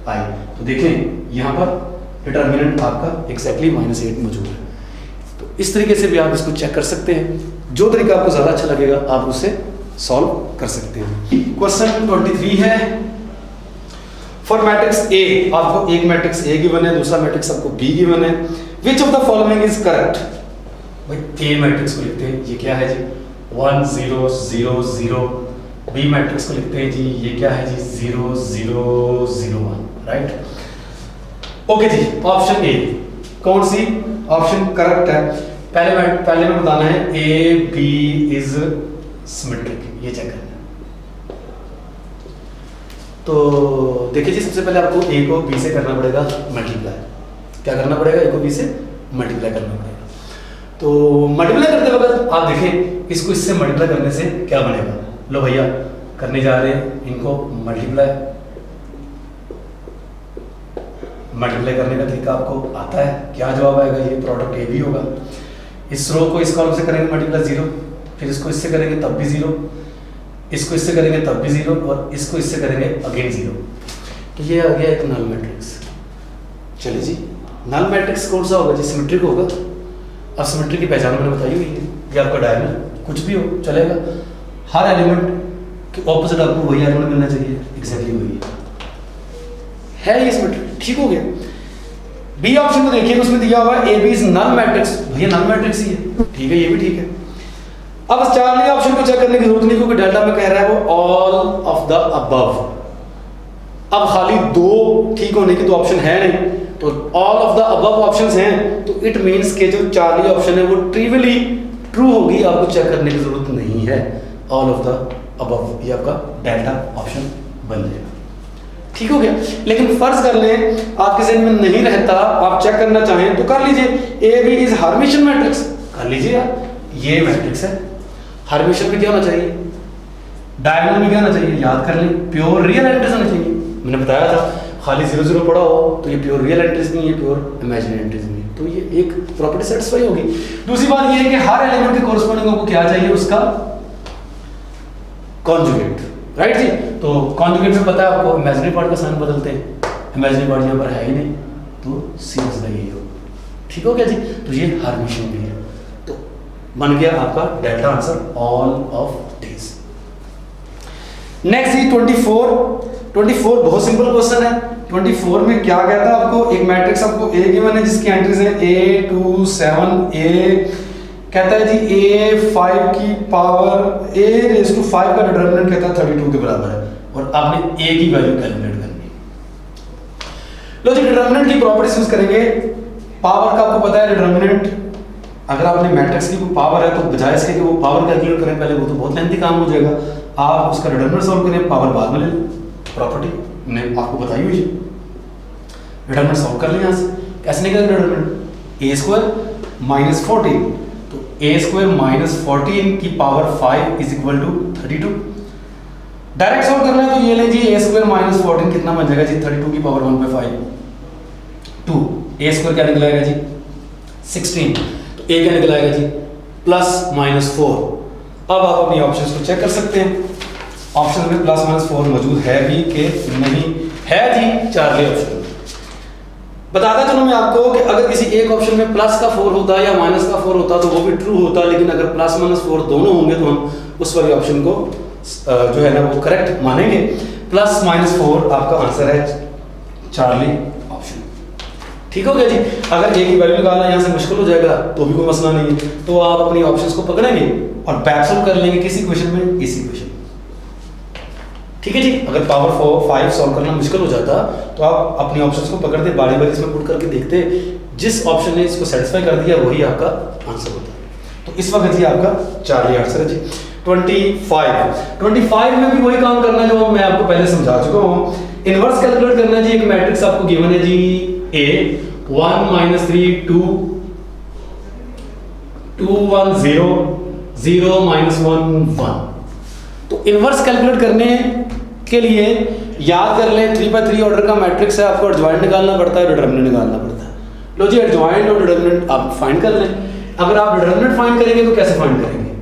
आई। तो देखें यहाँ पर डिटरमिनेंट आपका एग्जैक्टली -8 मौजूद है। तो इस तरीके से भी आप इसको चेक कर सकते हैं, जो तरीका आपको ज़्यादा अच्छा लगेगा आप उससे सॉल्व कर सकते हैं। क्वेश्चन 23 है, फॉर मैट्रिक्स ए, आपको एक मैट्रिक्स ए गिवन है, दूसरा मैट्रिक्स आपको बी गिवन है, which of the following is correct. भाई ए मैट्रिक्स को लिखते हैं, ये क्या है जी 1 0 0 0। बी मैट्रिक्स को लिखते हैं जी, ये क्या है जी 0 0 0 1, राइट। ओके जी, ऑप्शन ए कौन सी ऑप्शन करेक्ट है, पहले में बताना है ए बी इज सिमेट्रिक, ये चेक करना है। तो देखिए जी, सबसे पहले आपको ए को बी से करना पड़ेगा मल्टीप्लाई। क्या करना पड़ेगा, ए को बी से मल्टीप्लाई करना पड़ेगा। तो मल्टीप्लाई करते वक्त आप देखें इसको इससे मल्टीप्लाई करने से क्या बनेगा। लो भैया करने जा रहे हैं इनको मल्टीप्लाई करने का तरीका आपको आता है, क्या जवाब आएगा, ये प्रोडक्ट ए भी होगा। इस रो को इस कॉलम से करेंगे मल्टीप्लाई 0, फिर इसको इससे करेंगे तब भी 0, इसको इससे करेंगे तब भी 0, और इसको इससे करेंगे अगेन 0। तो ये आ गया एक नल मैट्रिक्स। चलिए जी, नल मैट्रिक्स कौन सा होगा जी, सिमेट्रिक होगा। अब सिमेट्रिक की पहचान मैंने बताई हुई है कि आपका डायगोनल कुछ भी हो चलेगा, हर एलिमेंट के ऑपोजिट आपको वही एलिमेंट मिलना चाहिए, एग्जैक्टली वही है ये सिमेट्रिक। ठीक हो गया। बी ऑप्शन को देखिए, उसमें दिया हुआ है A B is null matrix, भैया नल मैट्रिक्स ही है, ठीक है, ये भी ठीक है। अब चार्ली ऑप्शन को चेक करने की जरूरत नहीं, क्योंकि डेल्टा में कह रहा है वो ऑल ऑफ द अबव। अब खाली 2 ठीक होने की तो ऑप्शन है नहीं, तो all of the above options हैं, तो इट मींस के जो चार्ली ऑप्शन है वो ट्रिवियली ट्रू होगी, आपको चेक करने की जरूरत नहीं है। ऑल ऑफ द अबव ये आपका डेल्टा ऑप्शन बन जाएगा। ठीक हो गया। लेकिन फर्ज कर लें आपके ज़हन में नहीं रहता, आप चेक करना चाहें तो कर लीजिए, A B is Hermitian matrix, कर लीजिए यार, ये मैट्रिक्स है। हर्मिशियन में क्या होना चाहिए, डायगोनल में क्या होना चाहिए, याद कर लें, प्योर रियल एंट्रीज होना चाहिए। मैंने बताया था खाली 0 0 पड़ा हो तो ये प्योर रियल एंट्रीज नहीं है, प्योर इमेजिनरी एंट्रीज नहीं है, तो ये एक प्रॉपर्टी सेटिस्फाई होगी। दूसरी बात ये है कि हर एलिमेंट के कोरस्पॉन्डिंग आपको क्या चाहिए, उसका कॉन्जुगेट, राइट जी। तो कॉन्जुगेट में पता है आपको इमेजिनरी पार्ट का साइन बदलते हैं, इमेजिनरी पार्ट यहाँ पर है ही नहीं, तो सीधा यही हो। ठीक हो गया जी। तो ये हर्मिशियन भी है, तो बन गया आपका delta answer all of this. Next जी 24 बहुत सिंपल क्वेश्चन है। 24 में क्या कहता है आपको, एक मैट्रिक्स आपको ए गिवन है जिसकी एंट्रीज है A 2 7 A, कहता है जी A5 की पावर A⁵ का डिटरमिनेंट कहता है 32 के बराबर है, और आपने A की वैल्यू कैलकुलेट करनी है। लो जी, डिटरमिनेंट की प्रॉपर्टीज यूज करेंगे। पावर का आपको पता है डिटरमिनेंट, अगर आपने मैट्रिक्स की कोई पावर है तो बजाय इसके कि वो पावर कैलकुलेट करें पहले, वो तो बहुत लेंथी काम हो जाएगा। आप उसका डिटरमिनेंट सॉल्व करें, पावर बाद में ले लें, प्रॉपर्टी मैंने आपको बताई हुई है। डिटरमिनेंट सॉल्व कर लें यहाँ से, कैसे निकलेगा डिटरमिनेंट, A² - 14, तो A² - 14 की power 5 is equal to 32। Direct solve करना है तो ये लें जी, A² - 14 कितना बन जाएगा जी, 32 की पावर 1/5 2, A² क्या निकलाएगा जी 16, तो A क्या निकलाएगा जी +-4। अब आप अपनी ऑप्शंस को चेक कर सकते हैं, ऑप्शन में +-4 मौजूद है भी कि नहीं है जी। चार्ली ऑप्शन बताता चलो मैं आपको कि अगर किसी एक ऑप्शन में +4 होता या -4 होता तो वो भी ट्रू होता, लेकिन अगर +-4 दोनों होंगे तो हम उस वाली ऑप्शन को जो है ना वो करेक्ट मानेंगे। +-4 आपका आंसर है चार्ली ऑप्शन। ठीक हो गया जी। अगर ए की वैल्यू निकालना यहाँ से मुश्किल हो जाएगा तो भी कोई मसला नहीं है, तो आप अपनी ऑप्शंस को पकड़ेंगे और बैक सॉल्व कर लेंगे किसी क्वेश्चन में इसी क्वेश्चन। ठीक है जी। अगर पावर 5 सॉल्व करना मुश्किल हो जाता तो आप अपनी ऑप्शंस को पकड़ते, बारी बारी इसमें पुट करके देखते, जिस ऑप्शन ने इसको सेटिस्फाई कर दिया वही आपका आंसर होता है। तो इस वक्त जी आपका चार्ली आंसर है जी। 25 में भी वही काम करना है जो मैं आपको पहले समझा चुका हूँ। इनवर्स कैलकुलेट करना है जी। एक मैट्रिक्स आपको गिवन है जी A 1 -3 2 2 1 0 0 -1 1। तो इनवर्स कैलकुलेट करने के लिए याद कर लें 3x3 ऑर्डर का मैट्रिक्स है, आपको एडजॉइंट निकालना पड़ता है, डिटरमिनेंट निकालना पड़ता है। लो जी एडजॉइंट और डिटरमिनेंट आप फाइंड कर लें। अगर आप डिटरमिनेंट फाइंड करेंगे तो कैसे फाइंड करेंगे?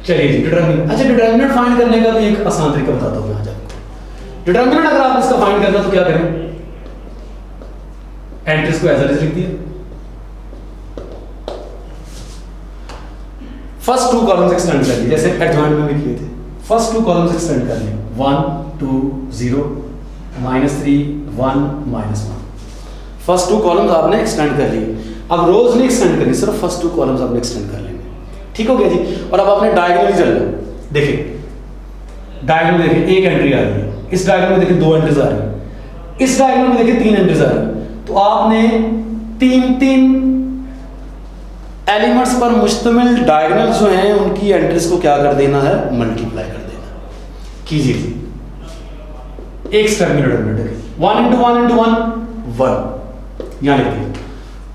चलिए जी डिटरमिनेंट। अच्छा डिटरमिनेंट फाइंड करने का भी एक आसान तरीका बताता हूँ मैं आज आपको। डिटरमिनेंट अगर आप इसका फाइंड करना तो क्या करें? एंट्रीज को एज इट इज लिख दिया। फर्स्ट टू कॉलम्स एक्सटेंड कर लिए जैसे एडजॉइंट में भी किए थे। फर्स्ट टू कॉलम्स एक्सटेंड कर लिए 1 2 0 -3 1 -1। फर्स्ट टू कॉलम्स आपने एक्सटेंड कर लिए। अब रोज नहीं एक्सटेंड करनी, सिर्फ फर्स्ट टू कॉलम्स आपने एक्सटेंड कर लेंगे। ठीक हो गया जी। और अब आपने डायगोनली चलना। देखिए डायगोनल में देखिए एक एंट्री आ रही है, इस डायगोनल में देखिए 2 एंट्रीज आ रही है, इस डायगोनल में देखिए 3 एंट्रीज आ रही है। तो आपने 3 एलिमेंट्स पर मुश्तमिल डायगोनल जो हैं उनकी एंट्रीज को क्या कर देना है? मल्टीप्लाई कर देना। कीजिए जी। एक स्टेप में डिटरमिनेंट 1 × 1 × 1 1 यहां लिख दिया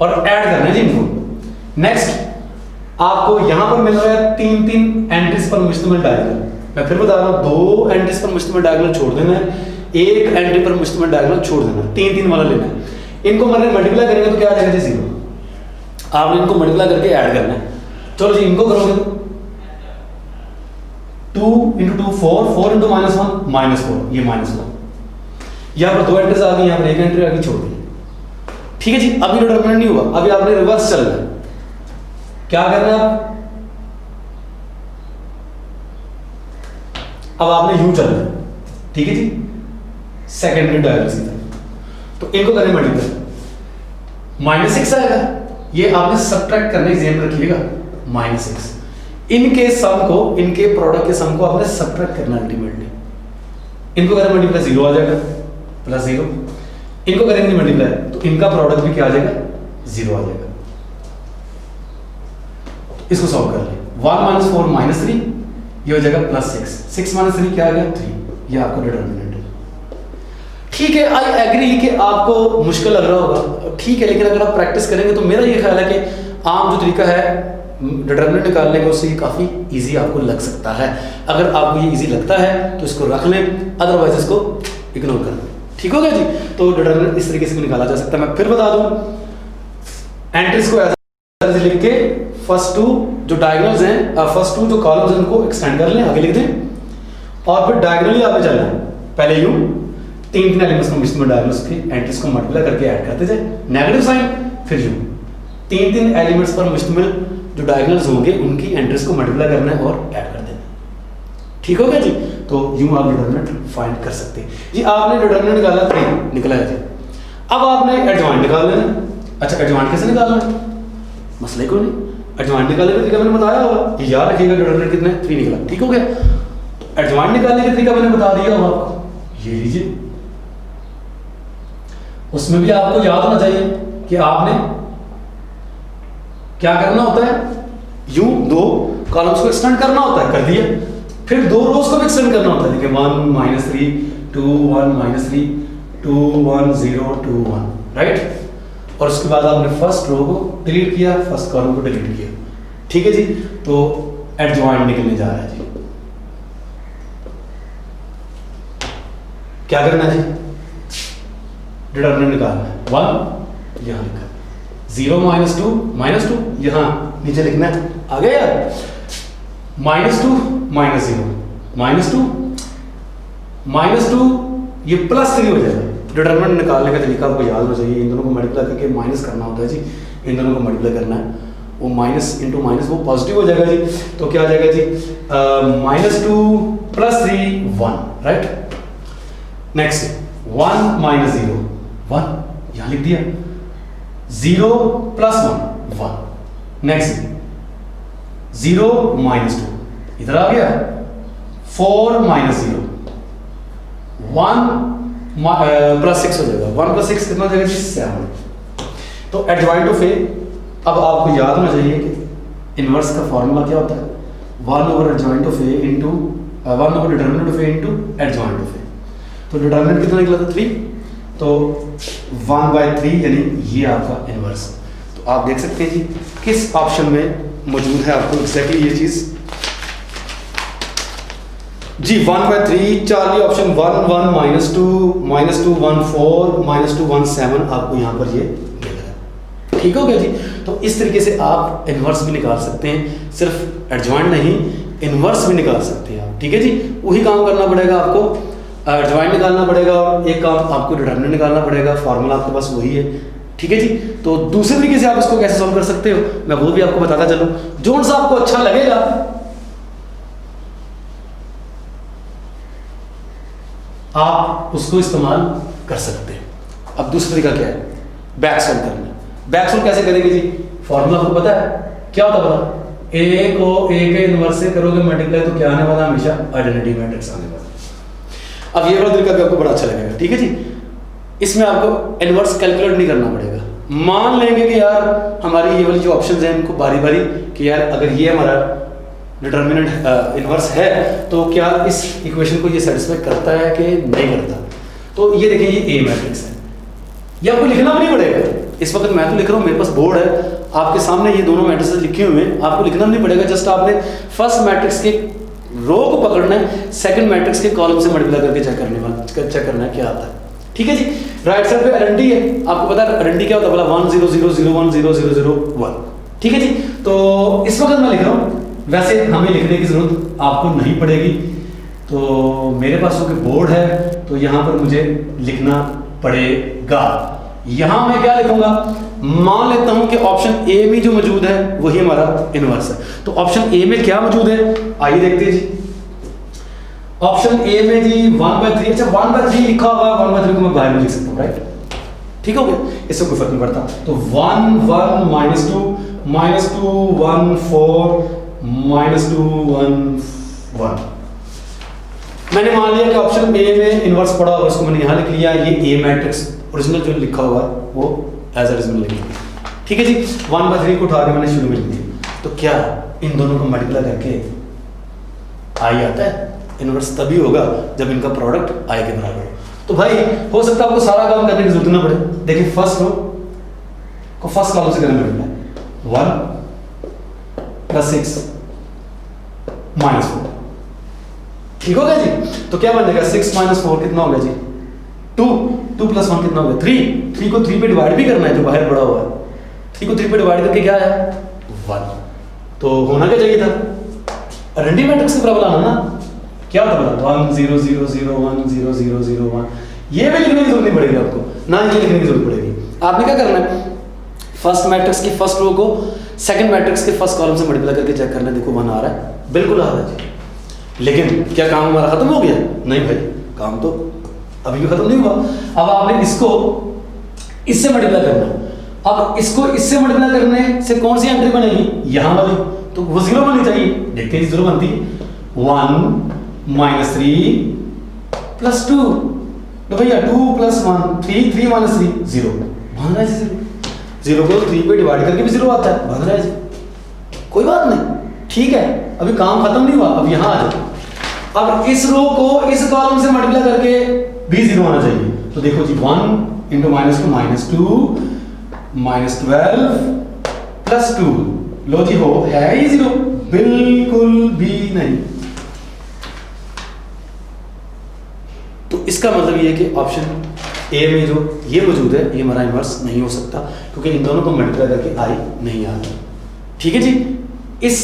और ऐड करना है जी इनको। नेक्स्ट आपको यहां पर मिल रहा है 3 एंट्रीज पर मुश्तमिल डायगोनल। मैं फिर बता रहा हूं 2 एंट्रीज पर मुश्तमिल डायगोनल छोड़ देना है, एक एंट्री पर मुश्तमिल डायगोनल छोड़ देना है, 3 वाला लेना है। इनको मैंने मल्टीप्लाई करेंगे तो क्या आ जाएगा जी? 0। आपने इनको मल्टीप्लाई करके ऐड करना है। चलो जी इनको करोगे तो 2 × 2 4 4 × -1 -4 ये -1। यहां पर 2 एंट्रीज आ गई, यहां पर एक एंट्री आ गई, छोड़ दी। ठीक है जी। अभी डिटरमिनेंट नहीं हुआ, अभी आपने रिवर्स चलना है। क्या करना है? अब आपने यूं चलना है। ठीक है जी। सेकेंडरी डायगोनल की तरफ तो इनको करें मल्टीप्लाई -6 आएगा। ये आपने सब्ट्रैक्ट करने की ध्यान रखिएगा -6। इनके सम को, इनके प्रोडक्ट के सम को आपने सब्ट्रैक्ट करना अल्टीमेटली। इनको करें मल्टीप्लाई 0 आ जाएगा +0। इनको करेंगे मल्टीप्लाई तो इनका प्रोडक्ट भी क्या आ जाएगा? 0 आ जाएगा। इसको सॉल्व कर ले 1 - 4 -3 ये हो जाएगा +6 6 - 3 क्या आ गया? 3। ये आपका डिटरमिनेंट है। ठीक है आई एग्री कि आपको मुश्किल लग रहा होगा, ठीक है, लेकिन अगर आप प्रैक्टिस करेंगे तो मेरा ये ख्याल है कि आम जो तरीका है डिटरमिनेंट निकालने का उससे ये काफ़ी इजी आपको लग सकता है। अगर आपको ये इजी लगता है तो इसको रख लें, अदरवाइज इसको इग्नोर कर दें। ठीक हो गया जी। तो डिटरमिनेंट इस तरीके से निकाला जा सकता है। मैं फिर बता दूं एंट्रीज को ऐसे लिख के फर्स्ट टू जो डायगोनल्स हैं, फर्स्ट टू जो कॉलम्स हैं उनको एक्सटेंड कर लें, आगे लिख दें और फिर डायगोनली आपने चलना है। पहले यूं 3 एलिमेंट्स को मुश्तमिल डायगोनल्स की एंट्रीज को मल्टीप्लाई करके ऐड करते जाए, नेगेटिव साइन, फिर यूं 3 एलिमेंट्स पर मुश्तमिल जो डायगोनल्स होंगे उनकी एंट्रीज को मल्टीप्लाई करना है और ऐड कर देना। ठीक हो गया जी। तो यूं आप डिटरमिनेंट फाइंड कर सकते हैं जी। आपने डिटरमिनेंट निकाला 3 निकला है जी। अब आपने एडजॉइंट निकाल लेना। अच्छा एडजॉइंट कैसे निकालना है? मसले को नहीं, एडजॉइंट निकालने का तरीका मैंने बताया होगा, ये याद रखिएगा। डिटरमिनेंट कितना है? 3 निकला। ठीक हो गया। तो एडजॉइंट निकालने का तरीका मैंने बता दिया होगा आपको, ये लीजिए। उसमें भी आपको याद होना चाहिए कि आपने क्या करना होता है, यूं 2 कॉलम्स को एक्सटेंड करना होता है, कर दिया। फिर 2 रोज को भी एक्सटेंड करना होता है। देखिए 1 - 3 2 1 -3 2 1 0 2 1 राइट। और उसके बाद आपने फर्स्ट रो को डिलीट किया, फर्स्ट कॉलम को डिलीट किया। ठीक है जी। तो एडजॉइंट निकलने जा रहा है जी। क्या करना है जी? डिटरमिनेंट निकालना है। 1 यहां लिखा, 0 - 2 यहां नीचे लिखना है। आ गया यार? -2 -0 -2 ये +3 हो जाएगा। डिटरमिनेंट निकालने का तरीका आपको याद होना चाहिए। इन दोनों को मल्टीप्लाई करके माइनस करना होता है जी। इन दोनों को मल्टीप्लाई करना है, वो माइनस इंटू माइनस वो पॉजिटिव हो जाएगा जी। तो क्या हो जाएगा जी? -2 + 3 1 राइट। नेक्स्ट 1 - 0 1 यहां लिख दिया, 0 + 1 1। नेक्स्ट 0 - 2 इधर आ गया, 4 - 0 1 +6 हो जाएगा। 1 + 6 कितना हो जाएगा जी? 7। तो एडजॉइंट ऑफ ए, अब आपको याद होना चाहिए कि इनवर्स का फॉर्मूला क्या होता है? 1 over adjoint of A into 1 over determinant of A into adjoint of A. तो डिटर्मिनेंट कितना निकला था 3, तो 1/3 यानी ये आपका इनवर्स। तो आप देख सकते हैं जी किस ऑप्शन में मौजूद है आपको एग्जैक्टली ये चीज जी 1/3 चार्ली ऑप्शन 1 1 -2 -2 1 4 -2 1 7 आपको यहाँ पर ये मिल रहा है। ठीक हो गया जी। तो इस तरीके से आप इनवर्स भी निकाल सकते हैं, सिर्फ एडजॉइंट नहीं इनवर्स भी निकाल सकते हैं आप। ठीक है जी, वही काम करना पड़ेगा आपको, एडजॉइंट निकालना पड़ेगा और एक काम आपको डिटरमिनेंट निकालना पड़ेगा। फार्मूला आपके पास वही है। ठीक है जी। तो दूसरे तरीके से आप इसको कैसे सॉल्व कर सकते हो मैं वो भी आपको बताता चलूं, जो सा आपको अच्छा लगेगा आप उसको इस्तेमाल कर सकते हैं। अब दूसरा तरीका क्या है, बैक सॉल्व करना। बैक सॉल्व कैसे करेंगे जी, फॉर्मूला आपको पता है क्या होता है पता, ए को ए के इनवर्स से करोगे मल्टीप्लाई तो क्या आने वाला, हमेशा आइडेंटिटी मैट्रिक्स आने वाला। अब ये वाला तरीका भी आपको बड़ा अच्छा लगेगा। ठीक है जी, इसमें आपको इनवर्स कैलकुलेट नहीं करना पड़ेगा। मान लेंगे कि यार हमारी ये वाली जो ऑप्शंस हैं इनको बारी बारी कि यार अगर ये हमारा डिटर्मिनेंट इनवर्स है तो क्या इस इक्वेशन को ये सेटिस्फाई करता है कि नहीं करता। तो ये देखिए ये ए मैट्रिक्स है, ये आपको लिखना भी नहीं पड़ेगा। इस वक्त मैं तो लिख रहा हूँ, मेरे पास बोर्ड है आपके सामने, ये दोनों मैट्रिक्स लिखे हुए हैं, आपको लिखना नहीं पड़ेगा। जस्ट आपने फर्स्ट मैट्रिक्स के रो को पकड़ना है, सेकंड मैट्रिक्स के कॉलम से मल्टीप्लाई करके चेक करना है क्या आता है। ठीक है जी। राइट साइड पे आइडेंटिटी है, आपको पता है आइडेंटिटी क्या होता है, बोला 1 0 0 0 1 0 0 0 1। ठीक है जी। तो इस वक्त मैं लिख रहा हूँ, वैसे हमें लिखने की जरूरत आपको नहीं पड़ेगी। तो मेरे पास क्योंकि बोर्ड है तो यहाँ पर मुझे लिखना पड़ेगा। यहाँ मैं क्या लिखूंगा, मान लेता हूं कि ऑप्शन ए में जो मौजूद है वही हमारा इनवर्स है। तो ऑप्शन ए में क्या मौजूद है आइए देखते हैं जी। ऑप्शन ए में जी 1/3, अच्छा 1/3 लिखा होगा, 1/3 को मैं बाहर में लिख सकता हूँ, राइट। ठीक हो गया, इससे कोई फर्क नहीं पड़ता। तो 1 1 -2 -2 1 4 -2 1 1। मैंने मान लिया कि ऑप्शन ए में इनवर्स पड़ा होगा, उसको मैंने यहाँ लिख लिया। ये ए मैट्रिक्स ओरिजिनल जो लिखा हुआ है वो एज ओरिजिनल लिख लिया। ठीक है जी। 1/3 को उठा के मैंने शुरू में लिख दिया। तो क्या इन दोनों को मल्टीप्लाई करके आई आता है, इनवर्स तभी होगा जब इनका प्रोडक्ट आई के बराबर हो। तो भाई हो सकता है आपको सारा काम करने की जरूरत ना पड़े। देखिए फर्स्ट रो को फर्स्ट कॉलम से करने में 1 + 6 -4। ठीक हो गया जी। तो क्या बनेगा 6 - 4 कितना हो गया जी 2 2 + 1 कितना हो गया 3 3 को 3 पे डिवाइड भी करना है, जो बाहर पड़ा हुआ है 3 को 3 पे डिवाइड करके क्या है 1। तो होना क्या चाहिए था, आइडेंटिटी मैट्रिक्स के बराबर आना ना। क्या होता है 1 0 0 0 1 0 0 0 1। ये भी लिखने की जरूरत नहीं पड़ेगी आपको, ना ये लिखने की जरूरत पड़ेगी। आपने क्या करना है, फर्स्ट मैट्रिक्स की फर्स्ट रो को सेकंड मैट्रिक्स के फर्स्ट कॉलम से मल्टीप्लाई करके चेक करना है। देखो 1 आ रहा है, बिल्कुल आ रहा है जी। लेकिन क्या काम हमारा खत्म हो गया, नहीं भाई, काम तो अभी भी खत्म नहीं हुआ। अब आपने इसको इससे मल्टीप्लाई करना। अब इसको इससे मल्टीप्लाई करने से कौन सी एंट्री बनेगी, यहां वाली, तो वो 0 बननी चाहिए। देखते हैं 0 बनती है 1 -3 + 2। तो भैया 2 + 1 3 3 - 3 0 बन रहा है जी। 0 को 3 पे डिवाइड करके भी 0 आता है, बन रहा है जी। कोई बात नहीं, ठीक है, अभी काम खत्म नहीं हुआ। अब यहाँ आ जाओ, अब इस रो को इस कॉलम से मल्टीप्लाई करके भी 0 आना चाहिए। तो देखो जी 1 × -2 -12 + 2। लो जी हो है ही 0, बिल्कुल भी नहीं। तो इसका मतलब ये है कि ऑप्शन ए में जो ये मौजूद है ये हमारा इनवर्स नहीं हो सकता, क्योंकि इन दोनों को मल्टीप्लाई करके आई नहीं आता। ठीक है जी। इस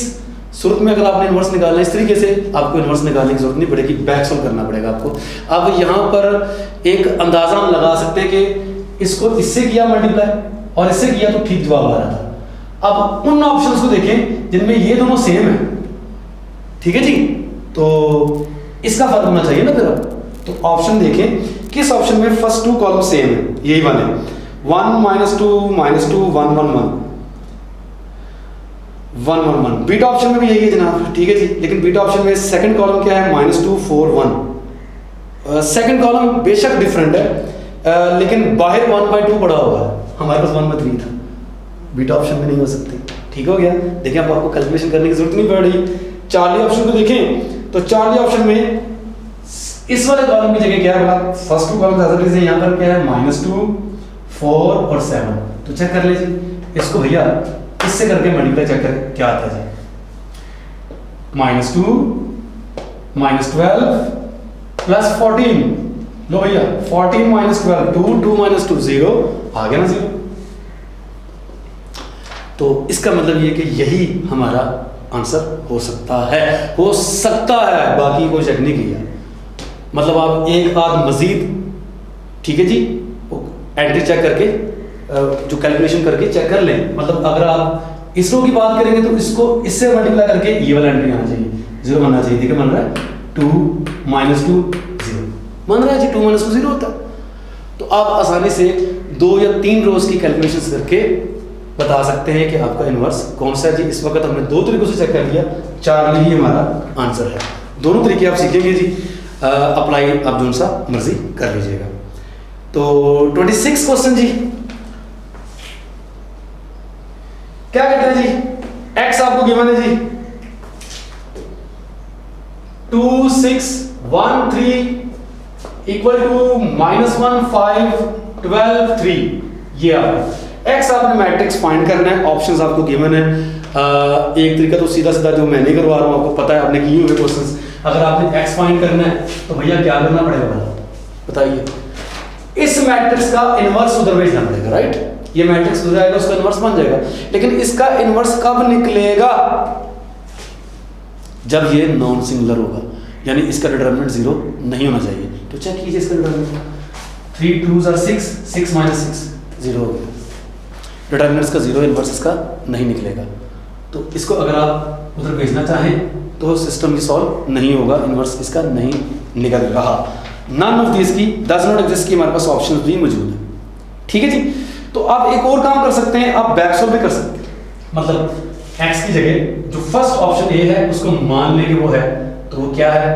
सूरत में अगर आपने इनवर्स निकालना है इस तरीके से, आपको इनवर्स निकालने की जरूरत नहीं पड़ेगी, बैक सॉल्व करना पड़ेगा आपको। अब यहाँ पर एक अंदाजा हम लगा सकते हैं कि इसको इससे किया मल्टीप्लाई और इससे किया तो ठीक जवाब आ रहा था। अब उन ऑप्शंस को देखें जिनमें ये दोनों सेम है। ठीक है जी। तो इसका फर्क होना चाहिए ना फिर। तो ऑप्शन देखें किस ऑप्शन में फर्स्ट 2 कॉलम सेम है, यही वाले 1 -2 -2 1 1 1 1 1 1। बीटा ऑप्शन में भी यही है जनाब। ठीक है जी। लेकिन बीटा ऑप्शन में सेकंड कॉलम क्या है -2 4 1। सेकंड कॉलम बेशक डिफरेंट है, लेकिन बाहर 1/2 पड़ा हुआ है, हमारे पास 1/3 था। बीटा ऑप्शन में नहीं हो सकती। ठीक हो गया। देखिए अब आपको कैलकुलेशन करने की जरूरत नहीं पड़ रही, चार्ली ऑप्शन को देखें तो चार्ली ऑप्शन में इस वाले कॉलम की जगह क्या है बोला, फर्स्ट टू कॉलम से यहाँ पर क्या है -2 4 और 7। तो चेक कर लीजिए इसको भैया, इससे करके मल्टीप्लाई चेक करें क्या आता है जी। -2 -12 प्लस 14, लो भैया 14 -12 2 2 -2 0 आ गया ना 0। तो इसका मतलब ये कि यही हमारा आंसर हो सकता है, बाकी कोई चेक नहीं किया। मतलब आप एक आध मजीद, ठीक है जी, एंट्री चेक करके जो कैलकुलेशन करके चेक कर लें। मतलब अगर आप इस रो की बात करेंगे तो इसको इससे मल्टीप्लाई करके ये वाला एंट्री आना चाहिए, 0 बनना चाहिए। ठीक है, बन रहा है 2 -2 0 बन रहा है जी, 2 -2 0 होता है। तो आप आसानी से 2 या 3 रोज की कैलकुलेशन करके बता सकते हैं कि आपका इनवर्स कौन सा है जी। इस वक्त हमने 2 तरीकों से चेक कर लिया, चार्ली ही हमारा आंसर है। दोनों तरीके आप सीखेंगे जी, अप्लाई आप जो सा मर्जी कर लीजिएगा। तो 26 क्वेश्चन जी, क्या कहते हैं जी, x आपको गिवन है जी 2 6 1 3 इक्वल टू -1 5 12 3। ये आपको x आपने मैट्रिक्स फाइंड करना है, ऑप्शंस आपको गिवन है। एक तरीका तो सीधा सीधा जो मैं नहीं करवा रहा हूँ, आपको पता है, आपने किए हुए क्वेश्चंस। अगर आपने x फाइंड करना है तो भैया क्या करना पड़ेगा बताइए, इस मैट्रिक्स का इनवर्स उधर भेजना पड़ेगा, राइट। ये मैट्रिक्स उधर आएगा, उसका इनवर्स बन जाएगा। लेकिन इसका इनवर्स कब निकलेगा, जब ये नॉन सिंगुलर होगा, यानी इसका डिटरमिनेंट 0 नहीं होना चाहिए। तो चेक कीजिए इसका डिटरमिनेंट, 3 2s are 6 6 - 6 0 हो गया। डिटरमिनेंट्स का 0, इनवर्स इसका नहीं निकलेगा। तो इसको अगर आप उधर भेजना चाहें तो सिस्टम ये सॉल्व नहीं होगा, इनवर्स इसका नहीं निकल रहा। नन ऑफ दिस की डज नॉट एग्जिस्ट की हमारे पास ऑप्शन भी मौजूद है। ठीक है जी। तो आप एक और काम कर सकते हैं, आप बैक सॉल्व भी कर सकते हैं। मतलब x की जगह जो फर्स्ट ऑप्शन ए है उसको मान लेंगे वो है, तो वो क्या है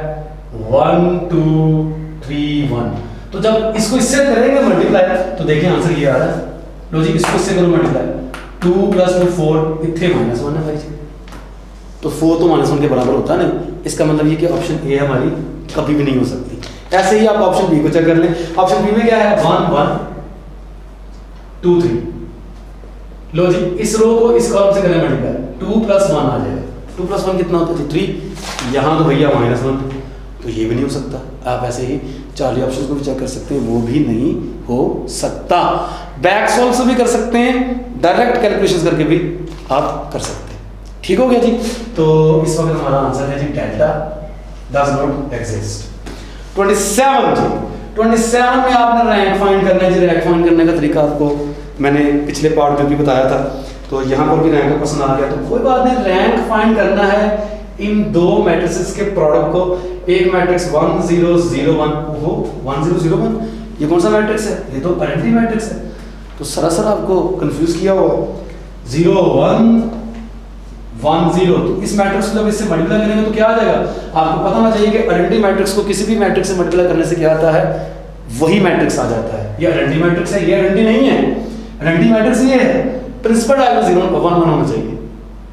1 2 3 1। तो जब इसको इससे करेंगे मल्टीप्लाई तो देखिए आंसर ये आ रहा है। लो जी, इसको इससे करो मल्टीप्लाई, 2 + 2 4 इतने -1 है भाई जी। तो 4 तो -1 के बराबर होता नहीं। इसका मतलब ये कि ऑप्शन ए हमारी कभी भी नहीं हो सकती। ऐसे ही आप ऑप्शन बी को चेक कर लें। ऑप्शन बी में क्या है 1 1 2 3। लो जी, इस रो को इस कॉलम से करें मल्टीप्लाई, 2 + 1 आ जाएगा। 2 + 1 कितना होता है जी 3। यहाँ तो भैया -1, तो ये भी नहीं हो सकता। आप ऐसे ही चार्ली ऑप्शन को भी चेक कर सकते हैं, वो भी नहीं हो सकता। बैक सॉल्व से भी कर सकते हैं, डायरेक्ट कैलकुलेशन करके भी आप कर सकते हैं। ठीक हो गया जी। तो इस वक्त हमारा आंसर है जी डेल्टा डज नॉट एग्जिस्ट। 27 जी, 27 में आपने रैंक फाइंड करना है जी। रैंक फाइंड करने का तरीका आपको मैंने पिछले पार्ट में भी बताया था, तो यहाँ पर भी रैंक का क्वेश्चन आ गया। तो कोई बात नहीं, रैंक फाइंड करना है इन 2 मैट्रिसेस के प्रोडक्ट को। एक मैट्रिक्स 1 0 0 1, वो 1 0 0 1, ये कौन सा मैट्रिक्स है, ये तो आइडेंटिटी मैट्रिक्स है। तो सरासर आपको कंफ्यूज किया हुआ 0 1 1 0। तो इस मैट्रिक्स को जब इससे मल्टीप्लाई करेंगे तो क्या आ जाएगा, आपको पता होना चाहिए कि आइडेंटिटी मैट्रिक्स को किसी भी मैट्रिक्स से मल्टीप्लाई करने से क्या आता है, वही मैट्रिक्स आ जाता है। ये आइडेंटिटी मैट्रिक्स है, ये आइडेंटिटी नहीं है। आइडेंटिटी मैट्रिक्स ये है, प्रिंसिपल डायगोनल 0 1 1 होना चाहिए।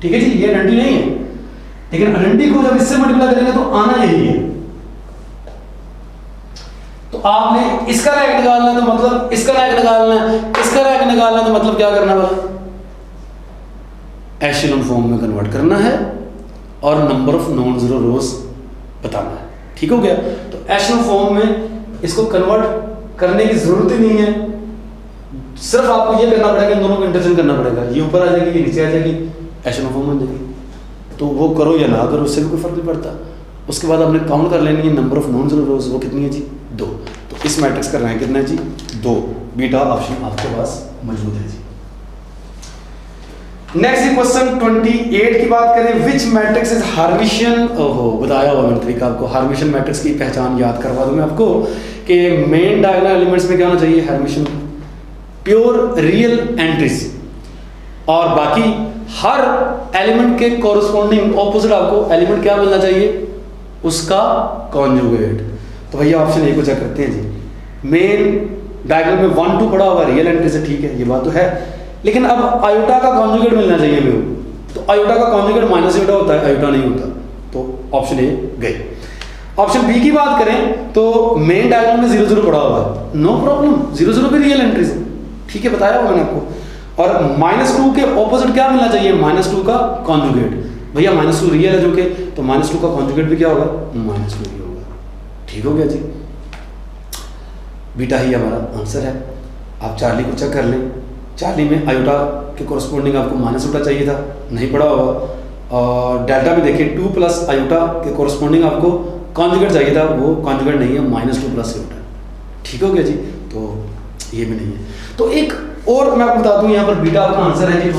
ठीक है जी, ये आइडेंटिटी नहीं है। लेकिन आइडेंटिटी को जब इससे मल्टीप्लाई करेंगे तो आना यही है। तो आपने इसका रैंक निकालना है तो मतलब इसका रैंक निकालना है, इसका रैंक निकालना है तो मतलब क्या करना है, एशेलॉन फॉर्म में कन्वर्ट करना है और नंबर ऑफ नॉन जीरो रोज बताना है। ठीक हो गया। तो एशेलॉन फॉर्म में इसको कन्वर्ट करने की जरूरत ही नहीं है, सिर्फ आपको ये करना पड़ेगा, इन दोनों को इंटरचेंज करना पड़ेगा। ये ऊपर आ जाएगी, ये नीचे आ जाएगी, एशेलॉन फॉर्म बन जाएगी। तो वो करो या ना करो, उससे भी कोई फर्क नहीं पड़ता। उसके बाद आपने काउंट कर लेनी है नंबर ऑफ नॉन जीरो रोज, वो कितनी है जी 2। तो इस मैट्रिक्स का रैंक कितना है जी 2। बीटा ऑप्शन आपके पास मौजूद है जी। नेक्स्ट क्वेश्चन 28 की बात करें, विच मैट्रिक्स इज हार्मिशियन। ओहो, बताया हुआ मैंने तरीका आपको। हार्मिशियन मैट्रिक्स की पहचान याद करवा दूं मैं आपको कि मेन डायगोनल एलिमेंट्स में क्या होना चाहिए, हार्मिशियन प्योर रियल एंट्रीज, और बाकी हर एलिमेंट के कोरस्पॉन्डिंग ऑपोजिट आपको एलिमेंट क्या मिलना चाहिए, उसका कॉन्जुगेट। तो भैया ऑप्शन ए को चेक करते हैं जी। मेन डायग्राम में 1 2 पड़ा हुआ रियल एंट्री से, ठीक है, ये बात तो है। लेकिन अब आयोटा का कॉन्जुगेट मिलना चाहिए मेरे को। तो आयोटा का कॉन्जुगेट माइनस आयोटा होता है, आयोटा नहीं होता। ऑप्शन ए गई। ऑप्शन बी की बात करें तो मेन डायगोनल में 0 0 पड़ा हुआ है, नो प्रॉब्लम, 0 0 भी रियल एंट्रीज है, ठीक है, बताया होगा मैंने आपको। और -2 के ऑपोजिट क्या मिलना चाहिए, -2 का कॉन्जुगेट। भैया -2 रियल है जो कि, तो -2 का कॉन्जुगेट भी क्या होगा, -2 ही होगा। ठीक हो गया जी, बीटा ही हमारा आंसर है। आप चार्ली को चेक कर लें, चार्ली में आयोटा के कोरस्पोंडिंग आपको -उल्टा चाहिए था, नहीं पड़ा होगा। और डेल्टा में देखिए 2 प्लस आयोटा के कोरस्पोंडिंग आपको कॉन्जुगेट चाहिए था, वो कॉन्जुगेट नहीं है, -2 प्लस आयोटा। ठीक हो गया जी, तो ये भी नहीं है। तो एक और मैं आपको बता दूं, यहाँ पर बीटा आपका आंसर है जी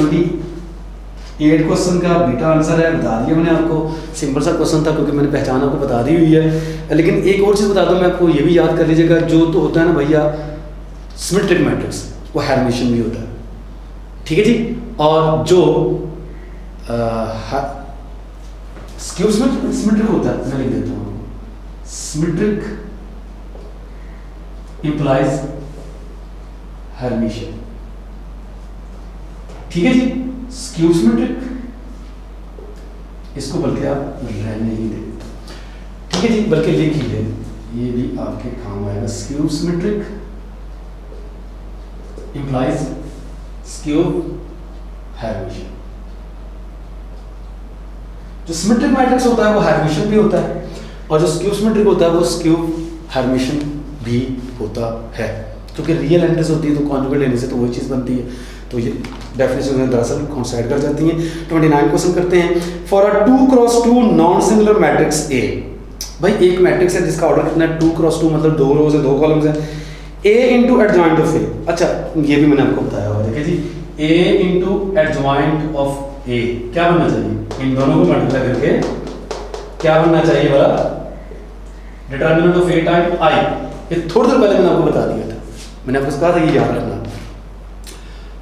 28 क्वेश्चन का बीटा आंसर है, बता दिया मैंने आपको। सिंपल सा क्वेश्चन था क्योंकि मैंने पहचान आपको बता दी हुई है। लेकिन एक और चीज़ बता दूं मैं आपको, ये भी याद कर लीजिएगा, जो तो होता है ना भैया सिमेट्रिक मैट्रिक्स, वो हेर्मिशियन भी होता है, ठीक है जी। और जो स्क्यू सिमेट्रिक होता है, मैं लिख देता हूँ, सिमेट्रिक इंप्लाइज हेर्मिशियन, ठीक है जी। स्क्यू सिमेट्रिक, इसको बल्कि आप रहने ही दें, ठीक है जी, बल्कि लिख ही लें, ये भी आपके काम आएगा। Skew symmetric implies skew Hermitian. जो सिमेट्रिक मैट्रिक्स होता है वो हेर्मिशियन भी होता है, और जो स्क्यू सिमेट्रिक होता है वो स्क्यू हेर्मिशियन भी होता है। क्योंकि रियल एंट्रीज होती है तो कॉन्जुगेट लेने से तो वही चीज़ बनती है, तो ये डेफिनेशन दरअसल कॉन्साइड कर जाती हैं। 29 क्वेश्चन करते हैं। For a 2x2 non singular matrix ए, भाई एक मैट्रिक्स है जिसका ऑर्डर कितना है, 2x2 मतलब 2 रोज है 2 कॉलम्स है। ए इंटू एडजॉइंट ऑफ ए, अच्छा ये भी मैंने आपको बताया हुआ, देखिए जी, ए इंटू एडजॉइंट ऑफ ए क्या बनना चाहिए, इन दोनों को मल्टीप्लाई करके क्या बनना चाहिए वाला, determinant of A time I. ये थोड़ी देर पहले मैंने आपको बता दिया था, मैंने आपको कहा था ये याद रखना।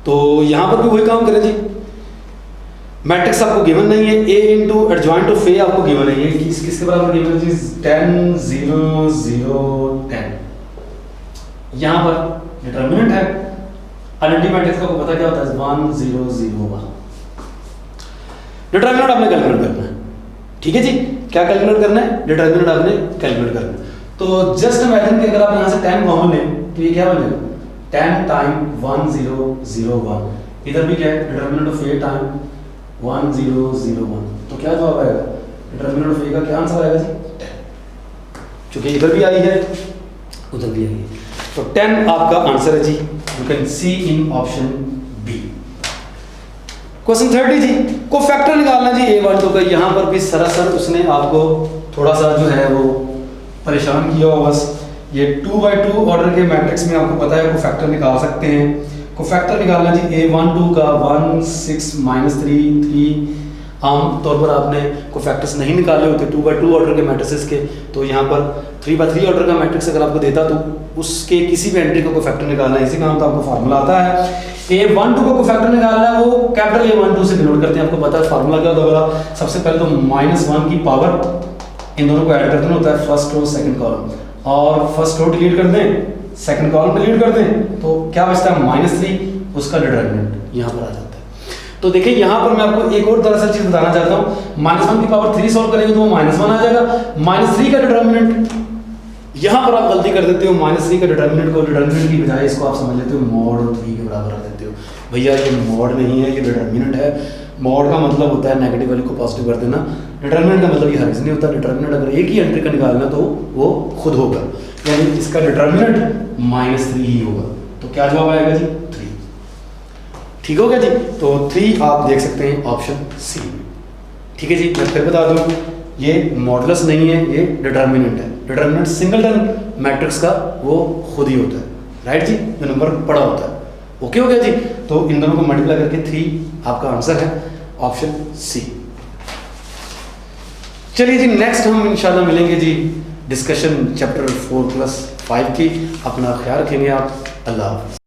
तो यहाँ पर भी वही काम करें जी, मैट्रिक्स आपको गिवन नहीं है, ए इंटू एडजॉइंट ऑफ ए आपको गिवन नहीं है, किसके बराबर गिवन है जी, 10 0 0 10। यहाँ पर डिटर्मिनेंट है, आइडेंटिटी मैट्रिक्स का आपको पता क्या होता है, 1 0 0 1। डिटर्मिनेंट आपने कैलकुलेट करना है, ठीक है जी, क्या कैलकुलेट करना है, डिटर्मिनेंट आपने कैलकुलेट करना है। तो जस्ट इमेजिन कि अगर आप यहाँ से 10 कॉमन लें तो ये क्या बनेगा, 10 टाइम 1 0 0 1, इधर भी क्या है, डिटर्मिनेंट ऑफ ए टाइम 1 0 0 1, तो क्या जवाब आएगा, डिटर्मिनेंट ऑफ ए का क्या आंसर आएगा जी, 10। चूंकि इधर भी आई है उधर भी आई है, तो 10 आपका आंसर है जी, you can see in option B. Question 30 जी, को फैक्टर निकालना जी a12 का। यहाँ पर भी सरासर उसने आपको थोड़ा सा जो है वो परेशान किया होगा बस। ये 2/2 ऑर्डर के मैट्रिक्स में आपको पता है को फैक्टर निकाल सकते हैं। को फैक्टर निकालना जी a12 का 1 6 -3 3, आम तौर पर आपने को फैक्टर्स नहीं निकाले होते 2/2 ऑर्डर के मैट्रिसेस के, तो यहाँ पर 3/3 ऑर्डर का मैट्रिक्स अगर आपको देता तो उसके किसी भी एंट्री को फैक्टर निकालना है, इसी का तो आपको फार्मूला आता है। a12 को फैक्टर निकालना है, वो कैपिटल A12 से डिनोट करते हैं, आपको पता है फार्मूला क्या होता है। सबसे पहले तो -1 की पावर इन दोनों को ऐड कर देना होता है, फर्स्ट रो सेकंड कॉलम, और फर्स्ट रो डिलीट कर दें, सेकंड कॉलम डिलीट कर दें, तो क्या बचता है -3, उसका डिटरमिनेंट यहाँ पर आ जाता है। तो देखिए यहाँ पर मैं आपको एक और दरअसल चीज बताना चाहता हूँ, -1 की पावर 3 सॉल्व करेंगे तो वो -1 आ जाएगा, -3 का डिटरमिनेंट यहाँ पर आप गलती कर देते हो, -3 का डिटरमिनेंट को डिटरमिनेंट की बजाय इसको आप समझ लेते हो मॉड और 3 के बराबर रख देते हो। भैया ये मॉड नहीं है, ये डिटरमिनेंट है। मॉड का मतलब होता है नेगेटिव वैल्यू को पॉजिटिव कर देना, डिटरमिनेंट का मतलब ये हरगिज़ नहीं होता। डिटरमिनेंट अगर एक ही एंट्री का निकालना तो वो खुद होगा, यानी इसका डिटरमिनेंट -3 ही होगा। तो क्या जवाब आएगा जी, 3। ठीक हो गया जी, तो 3 आप देख सकते हैं ऑप्शन सी में। ठीक है जी, मैं फिर बता दूँ, ये मॉडुलस नहीं है, ये डिटरमिनेंट है। डिटरमिनेंट सिंगलटन मैट्रिक्स का वो खुद ही होता है, राइट जी, जो नंबर पड़ा होता है। ओके हो गया जी, तो इन दोनों को मल्टीप्लाई करके 3 आपका आंसर है ऑप्शन सी। चलिए जी, नेक्स्ट हम इंशाल्लाह मिलेंगे जी डिस्कशन चैप्टर 4+5 की। अपना ख्याल रखेंगे आप, अल्लाह हाफ़िज़।